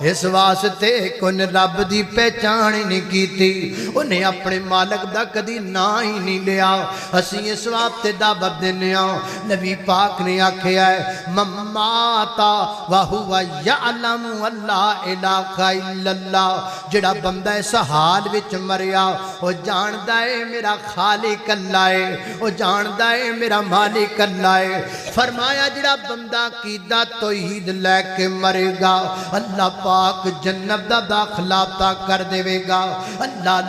اس واسطے کون رب دی پہچان ہی نہیں کی تھی، انہیں اپنے مالک دا کدی نا ہی نہیں لیا۔ اسی اس واسطے دعوت دینے آؤ، نبی پاک نے آکھیا ہے مماتا وہو یعلم اللہ الہ الا اللہ، جڑا بندہ اس حال وچ مریا وہ جاندہ ہے میرا خالق اللہ ہے، وہ جاندہ ہے میرا مالک اللہ ہے۔ فرمایا جڑا بندہ قیدہ توحید لے کے مرے گا اللہ پاک جنت دا داخلہ عطا کر دے گا۔ اللہ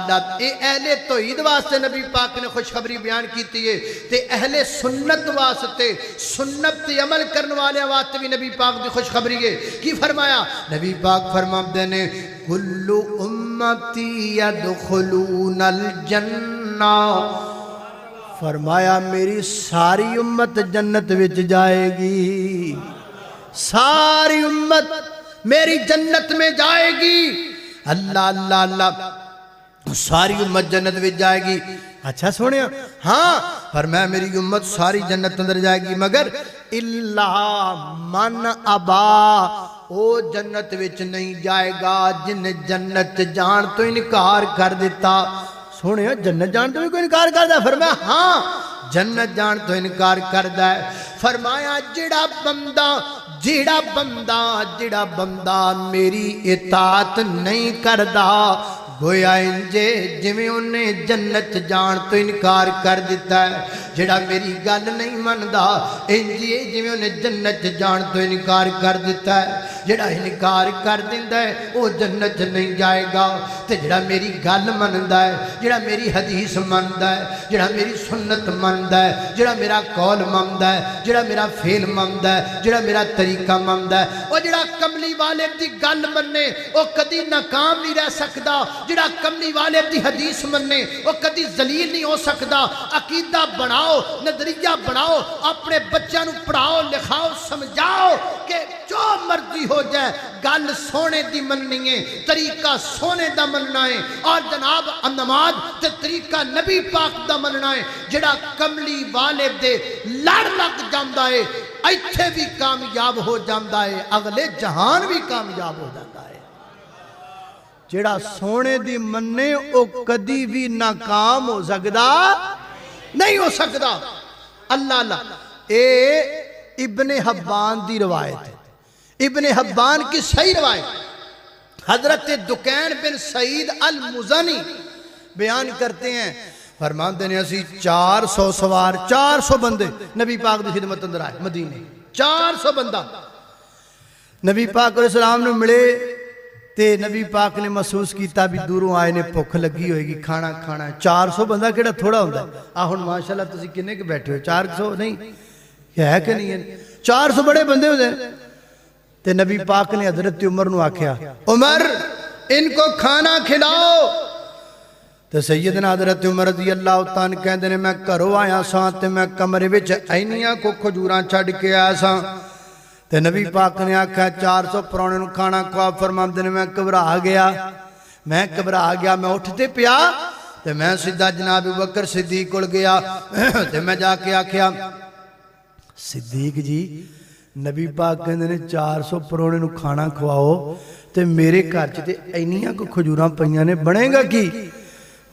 اے اہل توحید واسطے نبی پاک نے خوشخبری بیان کیتی ہے، تے اہل سنت واسطے سنت تے عمل کرنے والے واسطے بھی نبی پاک دی خوشخبری ہے۔ کی فرمایا؟ نبی پاک فرماتے نے کل امتی یدخلون الجنہ، فرمایا میری ساری امت جنت وچ جائے گی، ساری امت میری جنت میں جائے گی۔ اللہ اللہ اللہ، ساری امت جنت میں جائے گی۔ اچھا سوڑیا ہاں فرمایا میری امت ساری جنت اندر جائے گی مگر اللہ من ابا، او جنت وچ نہیں جائے گا جن جنت جان تو انکار کر دیتا۔ سوڑیا جنت جان تو بھی کوئی انکار کر دا؟ فرمایا ہاں جنت جان تو انکار کر دا ہے۔ فرمایا جڑا بندہ میری اطاعت نہیں کردا گویا انجے جویں انہیں جنت جان تو انکار کر دیتا ہے، جڑا میری گل نہیں مندا انجے جویں انہیں جنت جان تو انکار کر دیتا ہے، جڑا انکار کر دیندا ہے وہ جنت نہیں جائے گا، تے جڑا میری گل مندا ہے، جڑا میری حدیث مندا ہے، جڑا میری سنت مندا ہے، جڑا میرا قول مندا ہے، جڑا میرا فعل مندا ہے، جڑا میرا طریقہ مندا ہے، وہ جڑا کملی والے دی گل مننے وہ کدی ناکام نہیں رہ سکدا، جڑا کملی والے دی حدیث مننے وہ کدی ذلیل نہیں ہو سکدا۔ عقیدہ بناؤ، نظریہ بناؤ، اپنے بچوں نو پڑھاؤ لکھاؤ سمجھاؤ کہ جو مرضی ہو جائے گل سونے دی مننی ہے، طریقہ سونے دا مننا ہے، اور جناب نماز تے طریقہ نبی پاک دا مننا ہے۔ جڑا کملی والے دے لڑ لگ جاندا ہے ایتھے بھی کامیاب ہو جاندا ہے، اگلے جہان بھی کامیاب ہو جاندا ہے۔ جڑا سونے دی مننے او کدی بھی ناکام ہو سکدا نہیں ہو سکدا۔ اللہ اللہ، اے ابن حبان دی روایت ہے، ابن حبان کی صحیح روایت حضرت دکین بن سعید المزنی بیان کرتے ہیں، فرماتے ہیں اسی 400 سوار 400 بندے نبی پاک دی خدمت اندر آئے مدینے، 400 بندہ نبی پاک علیہ السلام نے ملے تے نبی پاک نے محسوس کیتا بھی دوروں آئے نے بھوک لگی ہوئے گی کھانا کھانا ہے۔ 400 بندہ کیڑا تھوڑا ہوتا ہے؟ آہن ماشاءاللہ تسی کنے کے بیٹھے ہو؟ 400 نہیں ہے کہ نہیں ہے؟ 400 بڑے بندے ہوتے ہیں۔ تے نبی پاک نے حضرت عمر نو آکھیا عمر ان کو کھانا کھلاؤ، تے سیدنا حضرت عمر رضی اللہ تعالیٰ کہندے نے میں گھروں آیا ساں تے میں کمرے وچ اینیاں کو کھجوراں چھڈ کے آیا ساں، تے نبی پاک نے آکھا 400 پرونے نو کھانا کھوا. فرماندے نے میں گھبرا گیا میں اٹھتے پیا تے میں سیدھا جناب بکر صدیق کول گیا تے میں جا کے آکھیا صدیق جی نبی پاک کہندے نے 400 پرونے نو کھانا کھواؤ تے میرے گھر چ تے اینیاں کو کھجوراں پئیاں نے بنے گا کی؟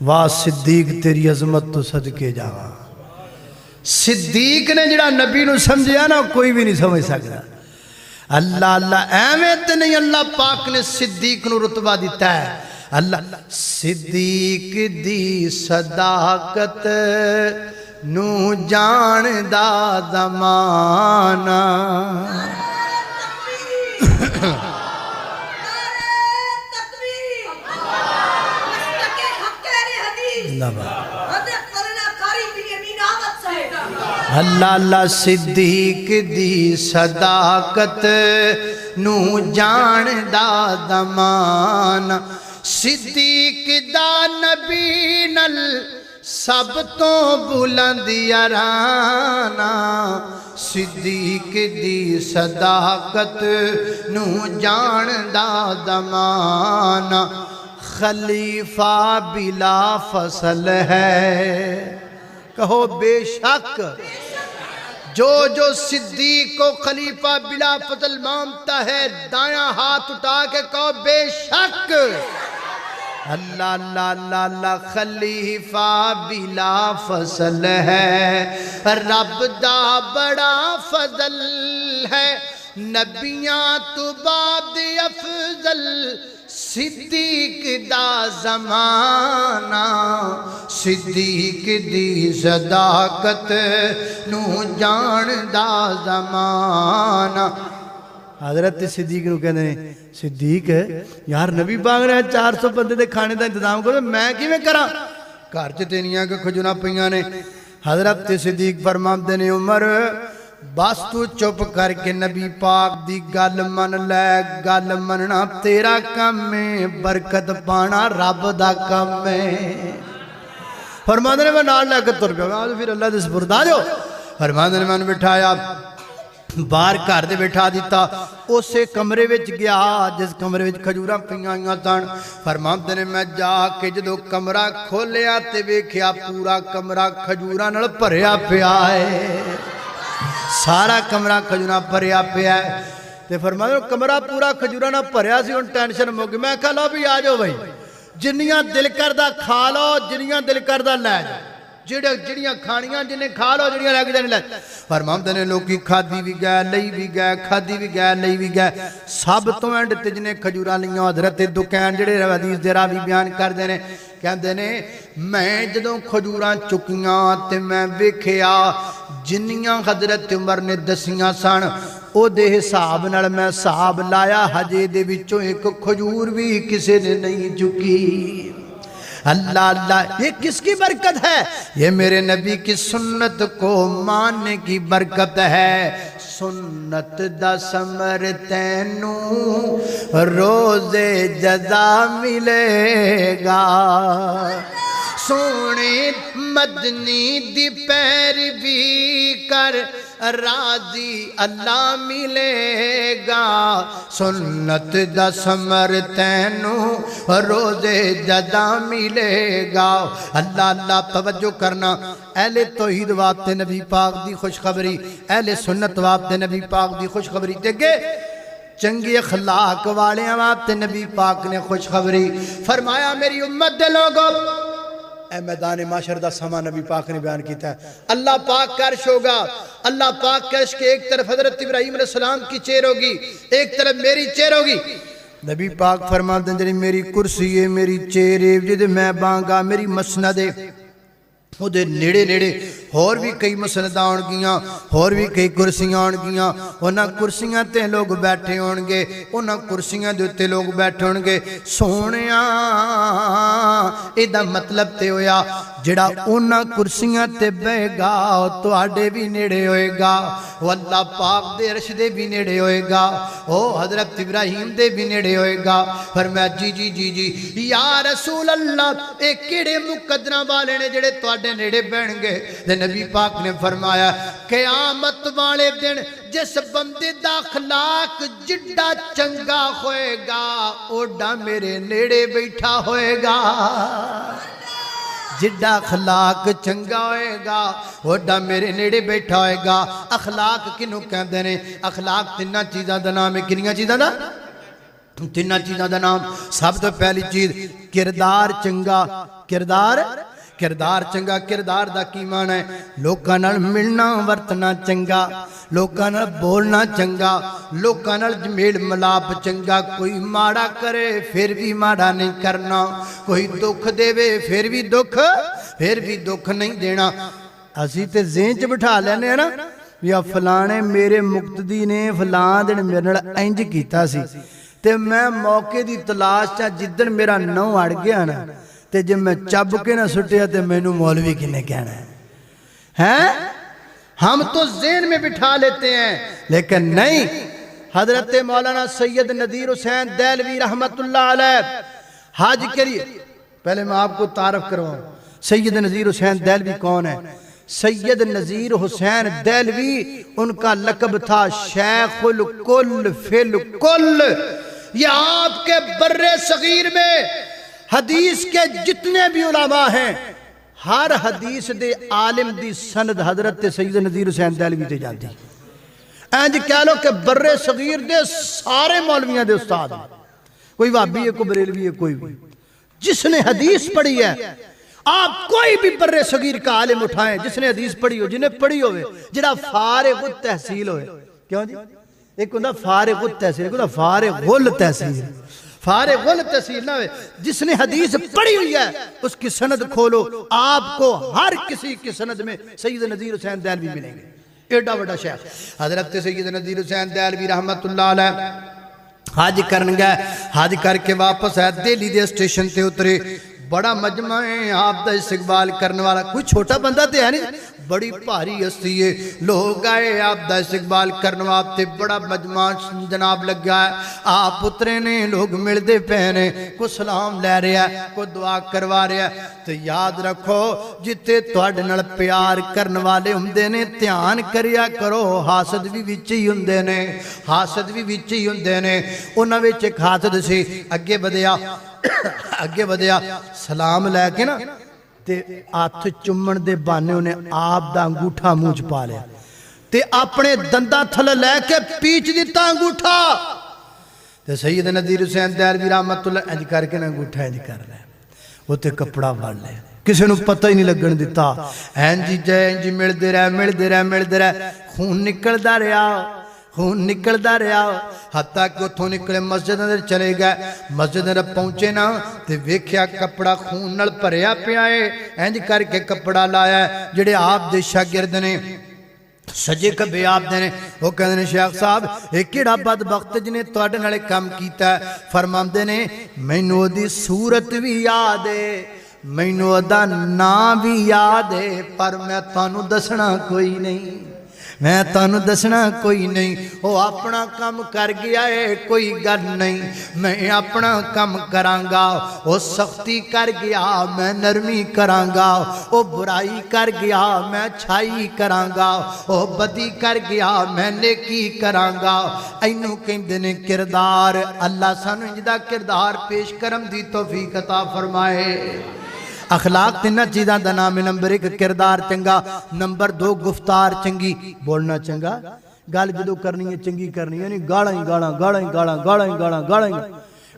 واہ صدیق تیری عظمت تو صدقے جاواں. صدیق نے جڑا نبی نو سمجھیا نا کوئی بھی نہیں سمجھ سکتا. اللہ ایویں تے نہیں اللہ پاک نے صدیق نو رتبہ دیتا ہے. اللہ صدیق دی صداقت نو جان دا زمانہ اللہ صدیق دی صداقت نو جان دا زمانہ صدیق دا نبی نل سب تو بلند یارانہ صدیق دی صداقت نو جان دا زمانہ خلیفہ بلا فصل ہے. کہو بے شک جو صدیق کو خلیفہ بلا فضل مانتا ہے دایاں ہاتھ اٹھا کے کہو بے شک. اللہ خلیفہ بلا فضل ہے رب دا بڑا فضل ہے نبیاں تو بعد افضل صدیق دا زمانہ صدیق دی صداقت نو جان دا زمانہ. حضرت صدیق نو کہنے صدیق یار نبی پاک نے 400 بندے دے کھانے دا انتظام کرو میں کیویں کراں گھر چ تینیاں کے کھجوراں پئیاں نے. حضرت صدیق فرماندے نے عمر بس تو چپ کر کے نبی پاک دی گل من لے. گل مننا تیرا کم ہے برکت پانا رب دا کم ہے. فرماندے نے میں نال لے کے تر پیا پھر اللہ دے سپرد آ جاؤ. فرماندے نے میں بٹھایا باہر گھر دے بٹھا دیتا اسے کمرے وچ گیا جس کمرے وچ کھجوراں پئیاں ہوئیاں سن. فرماندے نے میں جا کے جدو کمرہ کھولیا تے ویکھیا پورا کمرہ کھجوراں نال بھریا پیا ہے. سارا کمرہ کھجوراں بھریا پیا ہے. تے فرماندے نے کمرہ پورا کھجوراں نال بھریا سی ہن ٹینشن مک گئی. میں کہا لو بھی آ جاؤ بھائی جنیاں دل کردہ کھا لو جنیاں دل کردہ لے جاؤ جڑیاں کھانیاں جنہیں کھا لو جڑیاں لے کے جانے لے. فرماندے نے لوکی کھادی بھی گئے لئی بھی گئے کھادی بھی گئے لئی بھی گئے. سب تو اینڈ تے جنہیں کھجوراں لیاں حضرت دکین جڑے حدیث دے راوی بیان کردے نے کہندے نے میں جدوں کھجوراں چکیاں تے میں ویکھیا جنیاں حضرت عمر نے دسیاں سن او دے حساب نال میں حساب لایا ہجے دے وچوں ایک کھجور بھی کسے نے نہیں چکی. اللہ یہ کس کی برکت ہے؟ یہ میرے نبی کی سنت کو ماننے کی برکت ہے. سنت دا ثمر تینوں روز جزا ملے گا. سونے مدنی دی پیروی کر راضی اللہ ملے گا. سنت دا ثمر تینوں روز جزا ملے گا. اللہ توجہ کرنا اہل توحید واسطے نبی پاک دی خوشخبری اہل سنت واسطے نبی پاک دی خوشخبری تے گے چنگی اخلاق والے واسطے نبی پاک نے خوشخبری فرمایا میری امت دے لوگوں اے میدان معاشر دا سما نبی پاک نے بیان کیتا ہے. اللہ پاک کا عرش ہوگا. اللہ پاک کا عرش کے ایک طرف حضرت ابراہیم علیہ السلام کی چیر ہوگی ایک طرف میری چیر ہوگی. نبی پاک فرماتے ہیں جنہی میری کرسی ہے میری چیر ہے جدے میں بانگا میری مسند ہے وہ دے نیڑے نیڑے اور بھی کئی مسندہ آن گیاں اور بھی کئی کرسیاں آن گیاں. انہاں کرسیاں تے لوگ بیٹھے ہونگے انہاں کرسیاں تے لوگ بیٹھے ہونگے. سونیاں ایدہ مطلب تے ہویا جڑا انہاں کرسیاں تے بہے گا تو آڈے بھی نیڑے ہوئے گا، وہ اللہ پاک دے عرش دے بھی نیڑے ہوئے گا، او حضرت ابراہیم دے بھی نیڑے ہوئے گا۔ فرمایا جی جی جی جی یا رسول اللہ ایک کیڑے مقدرہ والے نے جڑے تو آڈے نیڑے بہن گے؟ دے نبی پاک نے فرمایا قیامت والے دن جس بندے دا اخلاق جڈا چنگا ہوئے گا اوڈا میرے نیڑے بیٹھا ہوئے گا، جڈا اخلاق چنگا ہوئے گا اوڈا میرے نیڑے بیٹھا ہوئے گا۔ اخلاق کنوں کہندے نے؟ اخلاق تینہ چیزاں دا نام ہے، کنیاں چیزاں دا؟ تینہ چیزاں دا نام۔ سب تو پہلی چیز کردار چنگا، کردار چنگا، کردار دا کی معنی ہے؟ لوکاں نال ملنا ورتنا چنگا، لوکاں نال بولنا چنگا، لوکاں نال میل ملاپ چنگا، کوئی ماڑا کرے پھر بھی ماڑا نہیں کرنا، کوئی دکھ دے وے پھر بھی دکھ نہیں دینا۔ اسی تے ذہن چ بٹھا لینے ہیں نا یا فلانے میرے مقتدی نے فلان دن میرے نال انج کیتا سی تے میں موقع دی تلاش چا جدن میرا نو اڑ گیا نا تے جب میں چب کے نہ سٹیا تے میں نو مولوی کی نے کہنا ہے۔ ہم تو ذہن میں بٹھا لیتے ہیں لیکن نہیں۔ حضرت مولانا سید نذیر حسین دہلوی رحمت اللہ علیہ حج کے لیے، پہلے میں آپ کو تعارف کرواؤں سید نذیر حسین دہلوی کون ہے؟ سید نذیر حسین دہلوی ان کا لقب تھا شیخ الکل فی الکل۔ یہ آپ کے بر صغیر میں حدیث کے جتنے بھی علماء ہیں ہر حدیث دے عالم دی سند حضرت سید نذیر حسین دہلوی تے جاندی۔ اینج کہہ لو کہ بر صغیر دے سارے مولویاں دے استاد ہیں، کوئی وہابی ہے کوئی بریلوی ہے کوئی بھی، جس نے حدیث پڑھی ہے آپ کوئی بھی بر صغیر کا عالم اٹھائیں جس نے حدیث پڑھی ہو، جنہیں پڑھی ہوئے، جڑا فارغ التحصیل ہوئے۔ کیوں جی؟ ایک ہوندہ فارغ التحصیل، ایک ہوندہ فارغ التحصیل، فارغ التحصیل نہ ہوئے، جس نے حدیث پڑھی ہوئی ہے اس کی سند کھولو، آپ کو ہر کسی کی سند میں سید نذیر حسین دہلوی ملیں گے۔ ایڈا بڑا شیخ حضرت سید نذیر حسین دہلوی رحمت اللہ علیہ حج کرن گئے، حج کر کے واپس آئے، دہلی دے اسٹیشن تے اترے، بڑا مجمع ہے آپ دا استقبال کرنے والا، کوئی چھوٹا بندہ تے ہے نہیں، بڑی بھاری ہستی ہے، لوگ آئے آپ دا استقبال کرنے والا تے بڑا مجمع جناب لگ گیا ہے۔ آپ اترے نے، لوگ ملدے پہنے، کو سلام لے رہے ہیں، کو دعا کروا رہے ہیں۔ تو یاد رکھو جتے تواڈے نال پیار کرنے والے ہوندے نے دھیان کریا کرو، حاسد بھی وچ ہی ہوندے نے، حاسد بھی وچ ہی ہوندے نے۔ انہاں وچ ایک حاسد سی، اگے بدیا سلام لے کے نا تے ہاتھ چمن دے بانے انہیں آپ دا انگوٹھا منہ چ پا لیا تے اپنے دندا تھلے لے کے پیچ دیتا انگوٹھا تے سید نذیر حسین دہلوی رحمت اللہ انج کر کے انگوٹھا انج کر لے، وہ تے کپڑا پڑ لے، کسی نو پتہ ہی نہیں لگن دیتا، انج جے انج ملدے رہے، خون نکلدا رہا حتیٰ کہ اتھوں نکلے مسجد اندر چلے گئے، مسجد اندر پہنچے نا تے ویکھیا کپڑا خون نال بھریا پیا ہے، انج کر کے کپڑا لایا ہے، جڑے آپ دے شاگرد نے سجے کبے آپ دے نے، وہ کہتے ہیں شیخ صاحب ایک کیڑا بدبخت جنے تواڈے نال کام کیتا ہے، فرماندے نے مینوں دی صورت بھی یاد ہے، مینوں دا نام بھی یاد ہے، پر میں تانوں دسنا کوئی نہیں، میں تانوں دسنا کوئی نہیں، وہ اپنا کام کر گیا ہے کوئی گل نہیں، میں اپنا کام کرانگا، وہ سختی کر گیا میں نرمی کرانگا، وہ برائی کر گیا میں اچھائی کرانگا، وہ بدی کر گیا میں نیکی کرانگا۔ اینو کہندے نے کردار، اللہ سانو انجدہ کردار پیش کرم دی توفیق عطا فرمائے۔ اخلاق تینہ چیزاں دا نام ہے، نمبر 1 کردار چنگا، نمبر 2 گفتار چنگی، بولنا چنگا، گال جدو کرنی ہے چنگی کرنی ہے، یعنی گاڑاں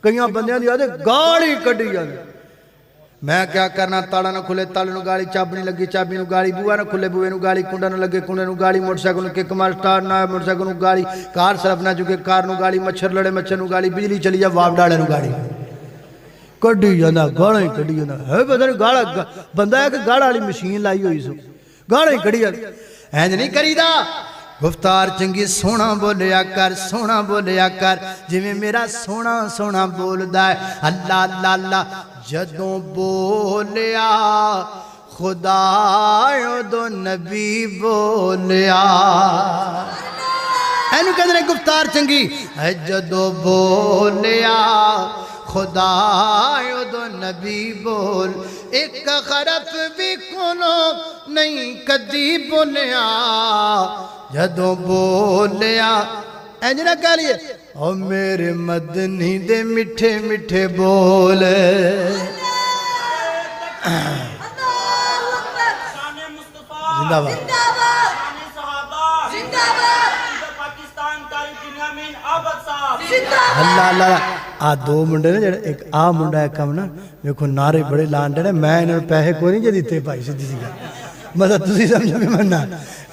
کئیاں بندیاں دی آدھے گاڑی کڑی جاندے، میں کیا کرنا، تالا نہ کھلے تالے نو گاڑی، چابی نہیں لگی چابی نو گاڑی، بوہ نہ کھلے بوہ نو گاڑی، کنڈا نہ لگے کنڈے نو گاڑی، موٹر سائیکل نو کک مار سٹارٹ نہ موٹر سائیکل نو گاڑی، کار صرف نہ چکے کار نو گاڑی، مچھر لڑے مچھر نو گاڑی، بجلی چلی جا واپ ڈالے نو گاڑی، کڑی جانا گاڑا ہی کڑی جانا ہے، بدر گاڑا بندہ ہے کہ گاڑا والی مشین لائی ہوئی سو، گاڑا ہی کڑی جانا، اینج نہیں کری دا، گفتار چنگی، سونا بولیا کر جی میں میرا سونا بول دا ہے، اللہ اللہ اللہ جدوں بولیا خدا دو نبی بولیا اینو کہتے ہیں گفتار چنگی ہے جدو بولیا خدا دو نبی بول ایک خرف بھی کونو نہیں کدی بولیا جدو بولیا اینج نہ کہہ لیے او میرے مدنی دے مٹھے مٹھے بول زندہ باد اللہ اللہ آ دو منڈے نے جڑے ایک آ منڈا ہے کم نا دیکھو نعرے بڑے لانڈے نے میں انہوں نے پیسے کوئی نہیں جو دیتے پائی سیدھی سی گل مطلب تسی سمجھو بھی مننا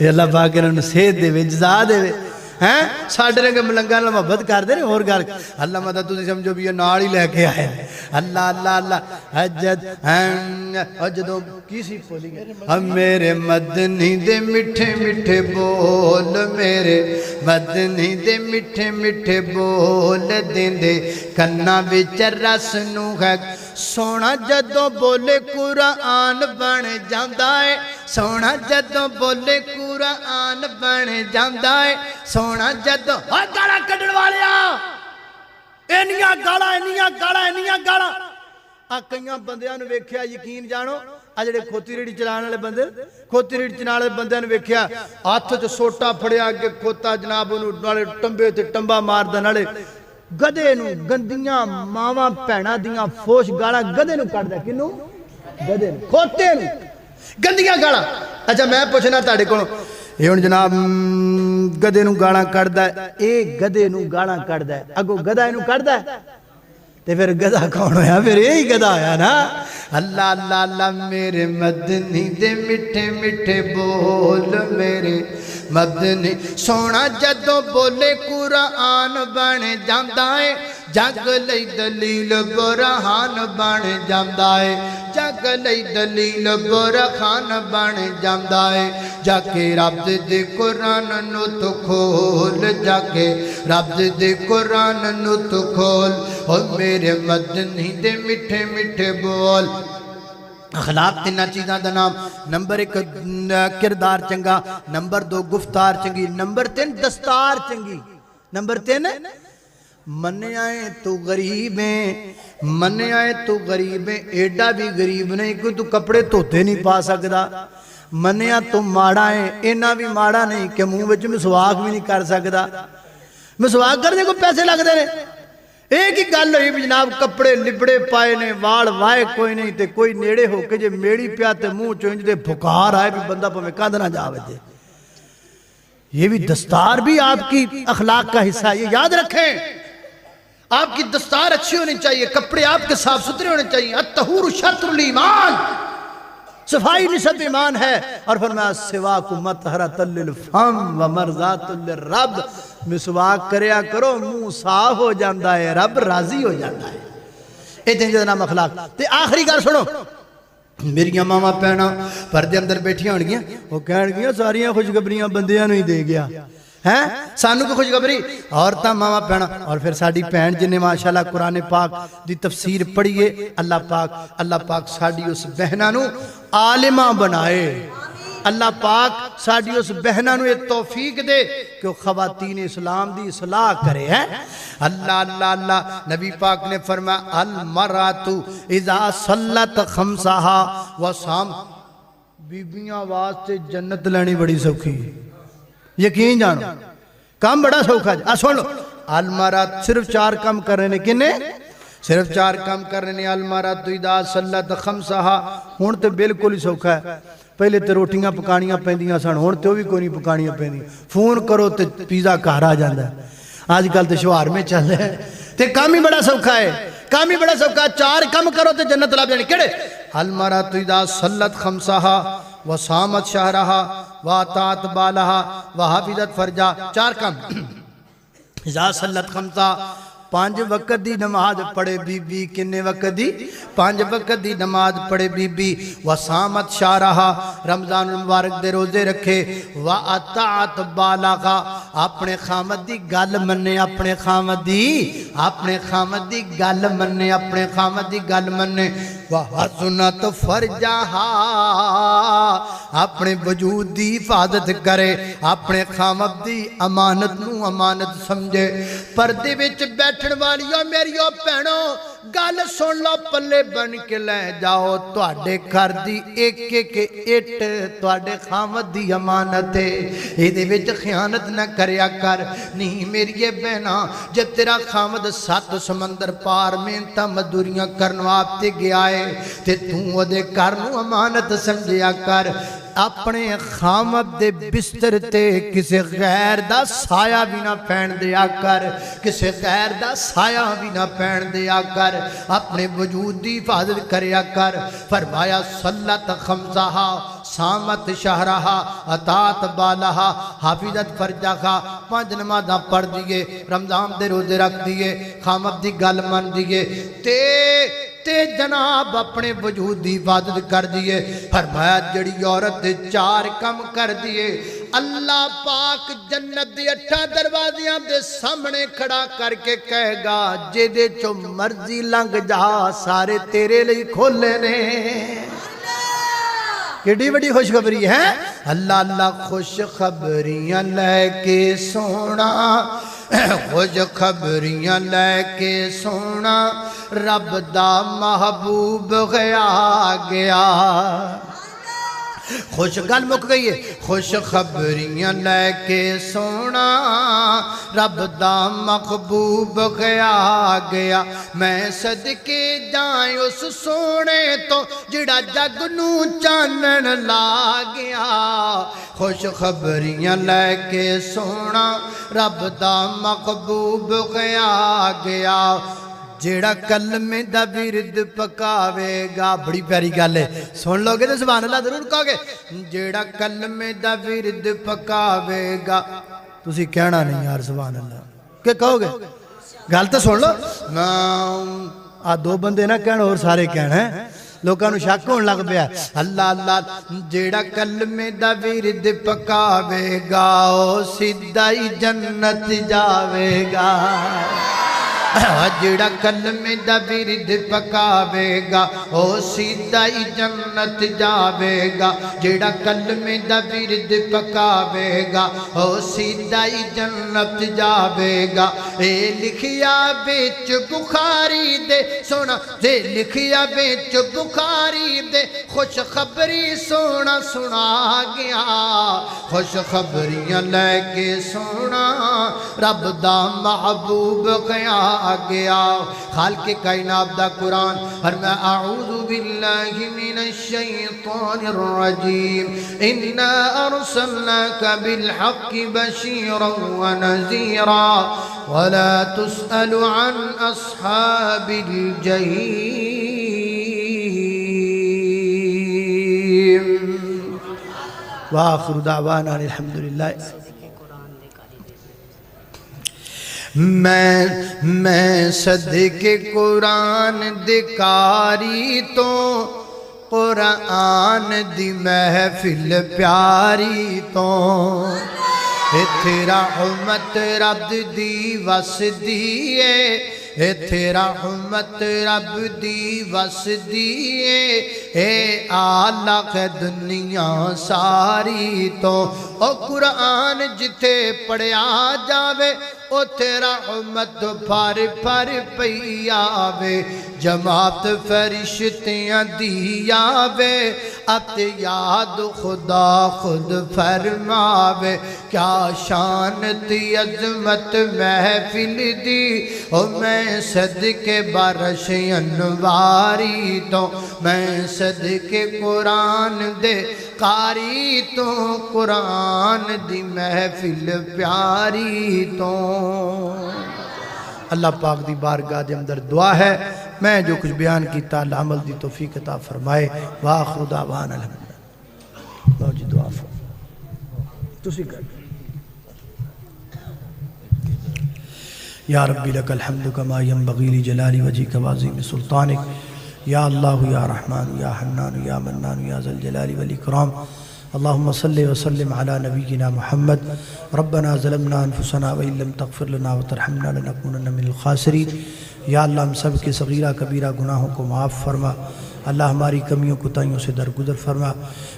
یہ اللہ پاک انہوں نے صحت دے وے جزا دے وے ہیں ساڑھے رنگے ملنگا اللہ محبت کر دے اور گال اللہ مدد تسی سمجھو بھی یہ نار ہی لے کے آئے اللہ اللہ اللہ حجت حجدوں کیسی پولی گئے ہم میرے مدنی دے مٹھے مٹھے بول میرے مدنی دے مٹھے مٹھے بول دیں دے کننا بچر رس نو ہے سونا جدوں بولے قرآن بن جاندہ ہے سونا جدوں بولے قرآن بن جاندہ ہے سونا جدوں ہاں گاڑا کڑڑ والیا اینیاں گاڑا اینیاں گاڑا اینیاں گاڑا کئیاں بندیاں نو ویکھیا یقین جانو جڑے کھوتی ریڑھی چلانے والے بندے کھوتی ریڑھی چلانے والے بندیاں نو ویکھیا ہاتھ چ سوٹا پھڑیا اگے کھوتا جناب نو نالے ٹمبے تے ٹمبا ماردا نالے گدے نو گندیاں ماواں بھیناں دیاں فوش گالاں گدے نو کڈدا کینو گدے نو کھوتے نو گندیاں گالاں اچھا میں پوچھنا تہاڈے کولوں یہ ہن جناب گدے نو گالاں کڈدا ہے اے گدے نو گالاں کڈدا ہے اگوں گدا اینو کڈدا ہے تے پھر گدا کون ہویا پھر یہی گدا ہویا نا اللہ اللہ اللہ میرے مدنی دے مٹھے مٹھے بول میرے مدنی سونا جدوں بولے قرآن بن جاندہ ہے جگ لئی دلیل برہان بن جاندہ ہے جگ لئی دلیل برہان بن جاندہ ہے جا کے رب دے قرآن نو تو کھول جا کے رب دے قرآن نو تو کھول اور میرے مدنی دے مٹھے مٹھے بول اخلاق تینہ چیزاں دا نام نمبر 1 کردار چنگا نمبر 2 گفتار چنگی نمبر 3 دستار چنگی نمبر 3 منے آئے تو غریب ہیں منے آئے تو غریب ہیں ایڈا بھی غریب نہیں کوئی تو کپڑے توتے نہیں پا سکدا منے آئے تو ماڑا ہیں اینا بھی ماڑا نہیں کہ منہ وچ مسواک بھی نہیں کر سکدا مسواک کرنے کو پیسے لگ دے رہے ایک ہی گل ہوئی جناب کپڑے لبڑے پائے نے وال وائے کوئی نہیں تے کوئی نیڑے ہو کے جے میڑی پیا تے منہ چونج دے بھکار آئے بھی بندہ پہ میں کاندھ نہ جا وجے یہ بھی دستار بھی آپ کی اخلاق کا حصہ ہے یہ یاد رکھیں آپ کی دستار اچھی ہونی چاہیے کپڑے آپ کے صاف ستھرے ہونے چاہیے الطہور شطر الایمان صفائی نصف ایمان ہے اور فرمایا سواکو مطہرۃ للفم و مرضات للرب مسواک کریا کرو منہ صاف ہو جاندہ ہے رب راضی ہو جاندہ ہے ایتیں جو نام اخلاق تے آخری گار سنو میریاں ماما پہنا پردے اندر بیٹھیاں ہون گیا وہ کہن گیا ساریاں خوشگبریاں بندیاں نہیں دے گیا ہیں سانو کو خوشگبری عورتاں ماما پہنا اور پھر ساڑی پہن جنہیں ماشاءاللہ قرآن پاک دی تفسیر پڑھئے اللہ پاک ساڑی اس بہنانو عالمہ بنائے اللہ پاک ساڑی اس بہنانو یہ توفیق دے کہ وہ خواتین اسلام دی اصلاح کرے ہیں اللہ اللہ اللہ نبی پاک نے فرمایا المراتو اذا صلت خمسہا وسام بیبیاں واسطے جنت لینی بڑی سوکھی یقین جانو کام بڑا سوکھا ہے سن لو المرات صرف 4 کام کر رہے ہیں کنے صرف 4 کام کر رہے ہیں المرات اذا صلت خمسہا ہون تے بالکل ہی سوکھا ہے پہلے تے روٹیاں پکانیاں پہندیاں سن ہون تے وہ بھی کوئی نہیں پکانیاں پہندیاں فون کرو تے پیزا گھر آ جاندہ ہے آج کل تے شوہر میں چل رہے ہیں تے کام ہی بڑا سوکھا ہے 4 کام کرو تے جنت لاب جانی کیڑے المرات اذا صلت خمسہا وصامت شہرہا واتات بالہا وحافظت فرجا 4 کام اذا صلت خمسہ 5 وقت دی نماز پڑھے بی بی کنے وقت دی 5 وقت دی نماز پڑھے بی بی وصامت شارہا رمضان المبارک دے روزے رکھے واتات بالہا اپنے خامد دی گل مننے اپنے خامد دی گل مننے وَحَسُنَتْ فَرْجَهَا اپنے وجود دی حفاظت کرے اپنے خامد دی امانت نو امانت سمجھے پردے وچ بیٹھن والیوں میریوں پہنو گل سن لو پلے بن کے لے جاؤ تواڈے گھر دی ایک ایک اٹ تواڈے خامد دی امانت ہے ایدے وچ خیانت نہ کریا کر نہیں میری بہنا جب تیرا خامد 7 سمندر پار محنتاں مزدوریاں کرنو آپ تے گیا ہے تے تو دے گھر نو امانت سمجھیا کر اپنے خامد دے بستر تے کسے غیر دا سایہ بھی نہ پہن دیا کر کسے غیر دا سایہ بھی نہ پہن دیا کر اپنے وجود دی حفاظت کریا کر فرمایا صلت خمسہا سامت شہرہا اطاعت بالہا حافظت فرجہا 5 نمازاں پڑھ دیئے رمضان دے روزے رکھ دیئے خامد دی گل من دیئے تے جناب اپنے وجود دی حفاظت کر دیئے فرمایا جڑی عورت 4 کم کر دیئے اللہ پاک جنت دی 8 دروازیاں دے سامنے کھڑا کر کے کہے گا جے دے چو مرضی لنگ جا سارے تیرے لئی کھولے نے کیڑی بڑی خوشخبری ہے اللہ اللہ خوشخبریاں لے کے سونا خوشخبریاں لے کے سونا رب دا محبوب گیا خوش گل مک گئی ہے خوش خبریاں لے کے سونا رب دا محبوب گیا میں صدقے جائیں اس سونے تو جڑا جگ نو چانن لا گیا خوش خبریاں لے کے سونا رب دا محبوب گیا جیڑا کلمے دا ورد پکاوے گا بڑی پیاری گل ہے سن لو گے تو سبحان اللہ ضرور کہو گے جیڑا کلمے دا ورد پکاوے گا تسی کہنا نہیں یار سبحان اللہ کہ کہو گے گل تو سن لو آ 2 بندے نہ کہنا اور سارے کہنا ہے لوگاں نو شک ہون لگ پیا اللہ اللہ جیڑا کلمے دا ورد پکاوے گا او سیدھا ہی جنت جاوے گا جڑا کلمے دا ورد پکاوے گا او سیدھا ہی جنت جاوے گا جڑا کلمے دا ورد پکاوے گا او سیدھا ہی جنت جاوے گا اے لکھیا بیچ بخاری دے سونا اے لکھیا بیچ بخاری دے خوش خبری سونا سنا گیا خوش خبریاں لے کے سونا رب دا محبوب گیا خالق کائنات دا قرآن فرما اعوذ باللہ من الشیطان الرجیم انا ارسلناک بالحق بشیرا ونذیرا ولا تسأل عن اصحاب الجحیم وآخر دعوانا الحمدللہ میں صدقے قرآن دکاری تو قرآن دی محفل پیاری تو تیرا رحمت رب دی وس دیئے تیرا رحمت رب دی وس دیئے اے آلہ دنیا ساری تو او قرآن جتے پڑھیا جاوے او تیرا رحمت پھر پھر پئی آوے جماعت فرشتیاں دی آوے ات یاد خدا خود فرماوے کیا شان تی عظمت محفل دی او میں صدقے بارش انواری تو میں صدقے قرآن دے قاری تو قرآن دی محفل پیاری تو اللہ پاک دی بارگاہ دے اندر دعا ہے میں جو کچھ بیان کیتا اللہ عمل دی توفیق عطا فرمائے وآخر دعوانا الحمدللہ لو جی دعا فرمائے تسی کر یا ربی لک الحمد کما ینبغی لجلال وجهک وعظیم سلطانک یا اللہ یا رحمان یا حنان یا منان یا ذا الجلال والاکرام اللہم صلی وسلم علی نبینا محمد ربنا ظلمنا انفسنا وإن لم تغفر لنا وترحمنا لنکونن من الخاسرین یا اللہ ہم سب کے صغیرہ کبیرہ گناہوں کو معاف فرما اللہ ہماری کمیوں کوتاہیوں سے درگزر فرما۔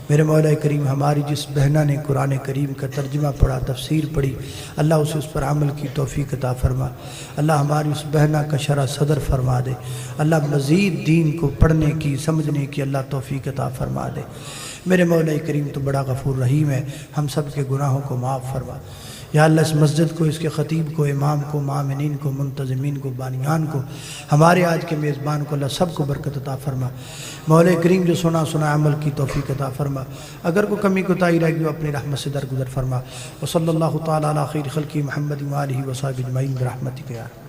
میرے مولا کریم ہماری جس بہنہ نے قرآن کریم کا ترجمہ پڑھا، تفسیر پڑھی، اللہ اسے اس پر عمل کی توفیق عطا فرما۔ اللہ ہماری اس بہنہ کا شرح صدر فرما دے۔ اللہ مزید دین کو پڑھنے کی، سمجھنے کی اللہ توفیق عطا فرما دے۔ میرے مولا کریم تو بڑا غفور رحیم ہے، ہم سب کے گناہوں کو معاف فرما۔ یا اللہ اس مسجد کو، اس کے خطیب کو، امام کو، مامنین کو، منتظمین کو، بانیان کو، ہمارے آج کے میزبان کو اللہ سب کو برکت عطا فرما۔ مولا کریم جو سنا عمل کی توفیق عطا فرما۔ اگر کوئی کمی کوتاہی رہ گئی وہ اپنی رحمت سے درگزر فرما۔ وصلی اللہ تعالی علی خیر خلقہ محمد وآلہ وصحبہ اجمعین برحمتک یا رب۔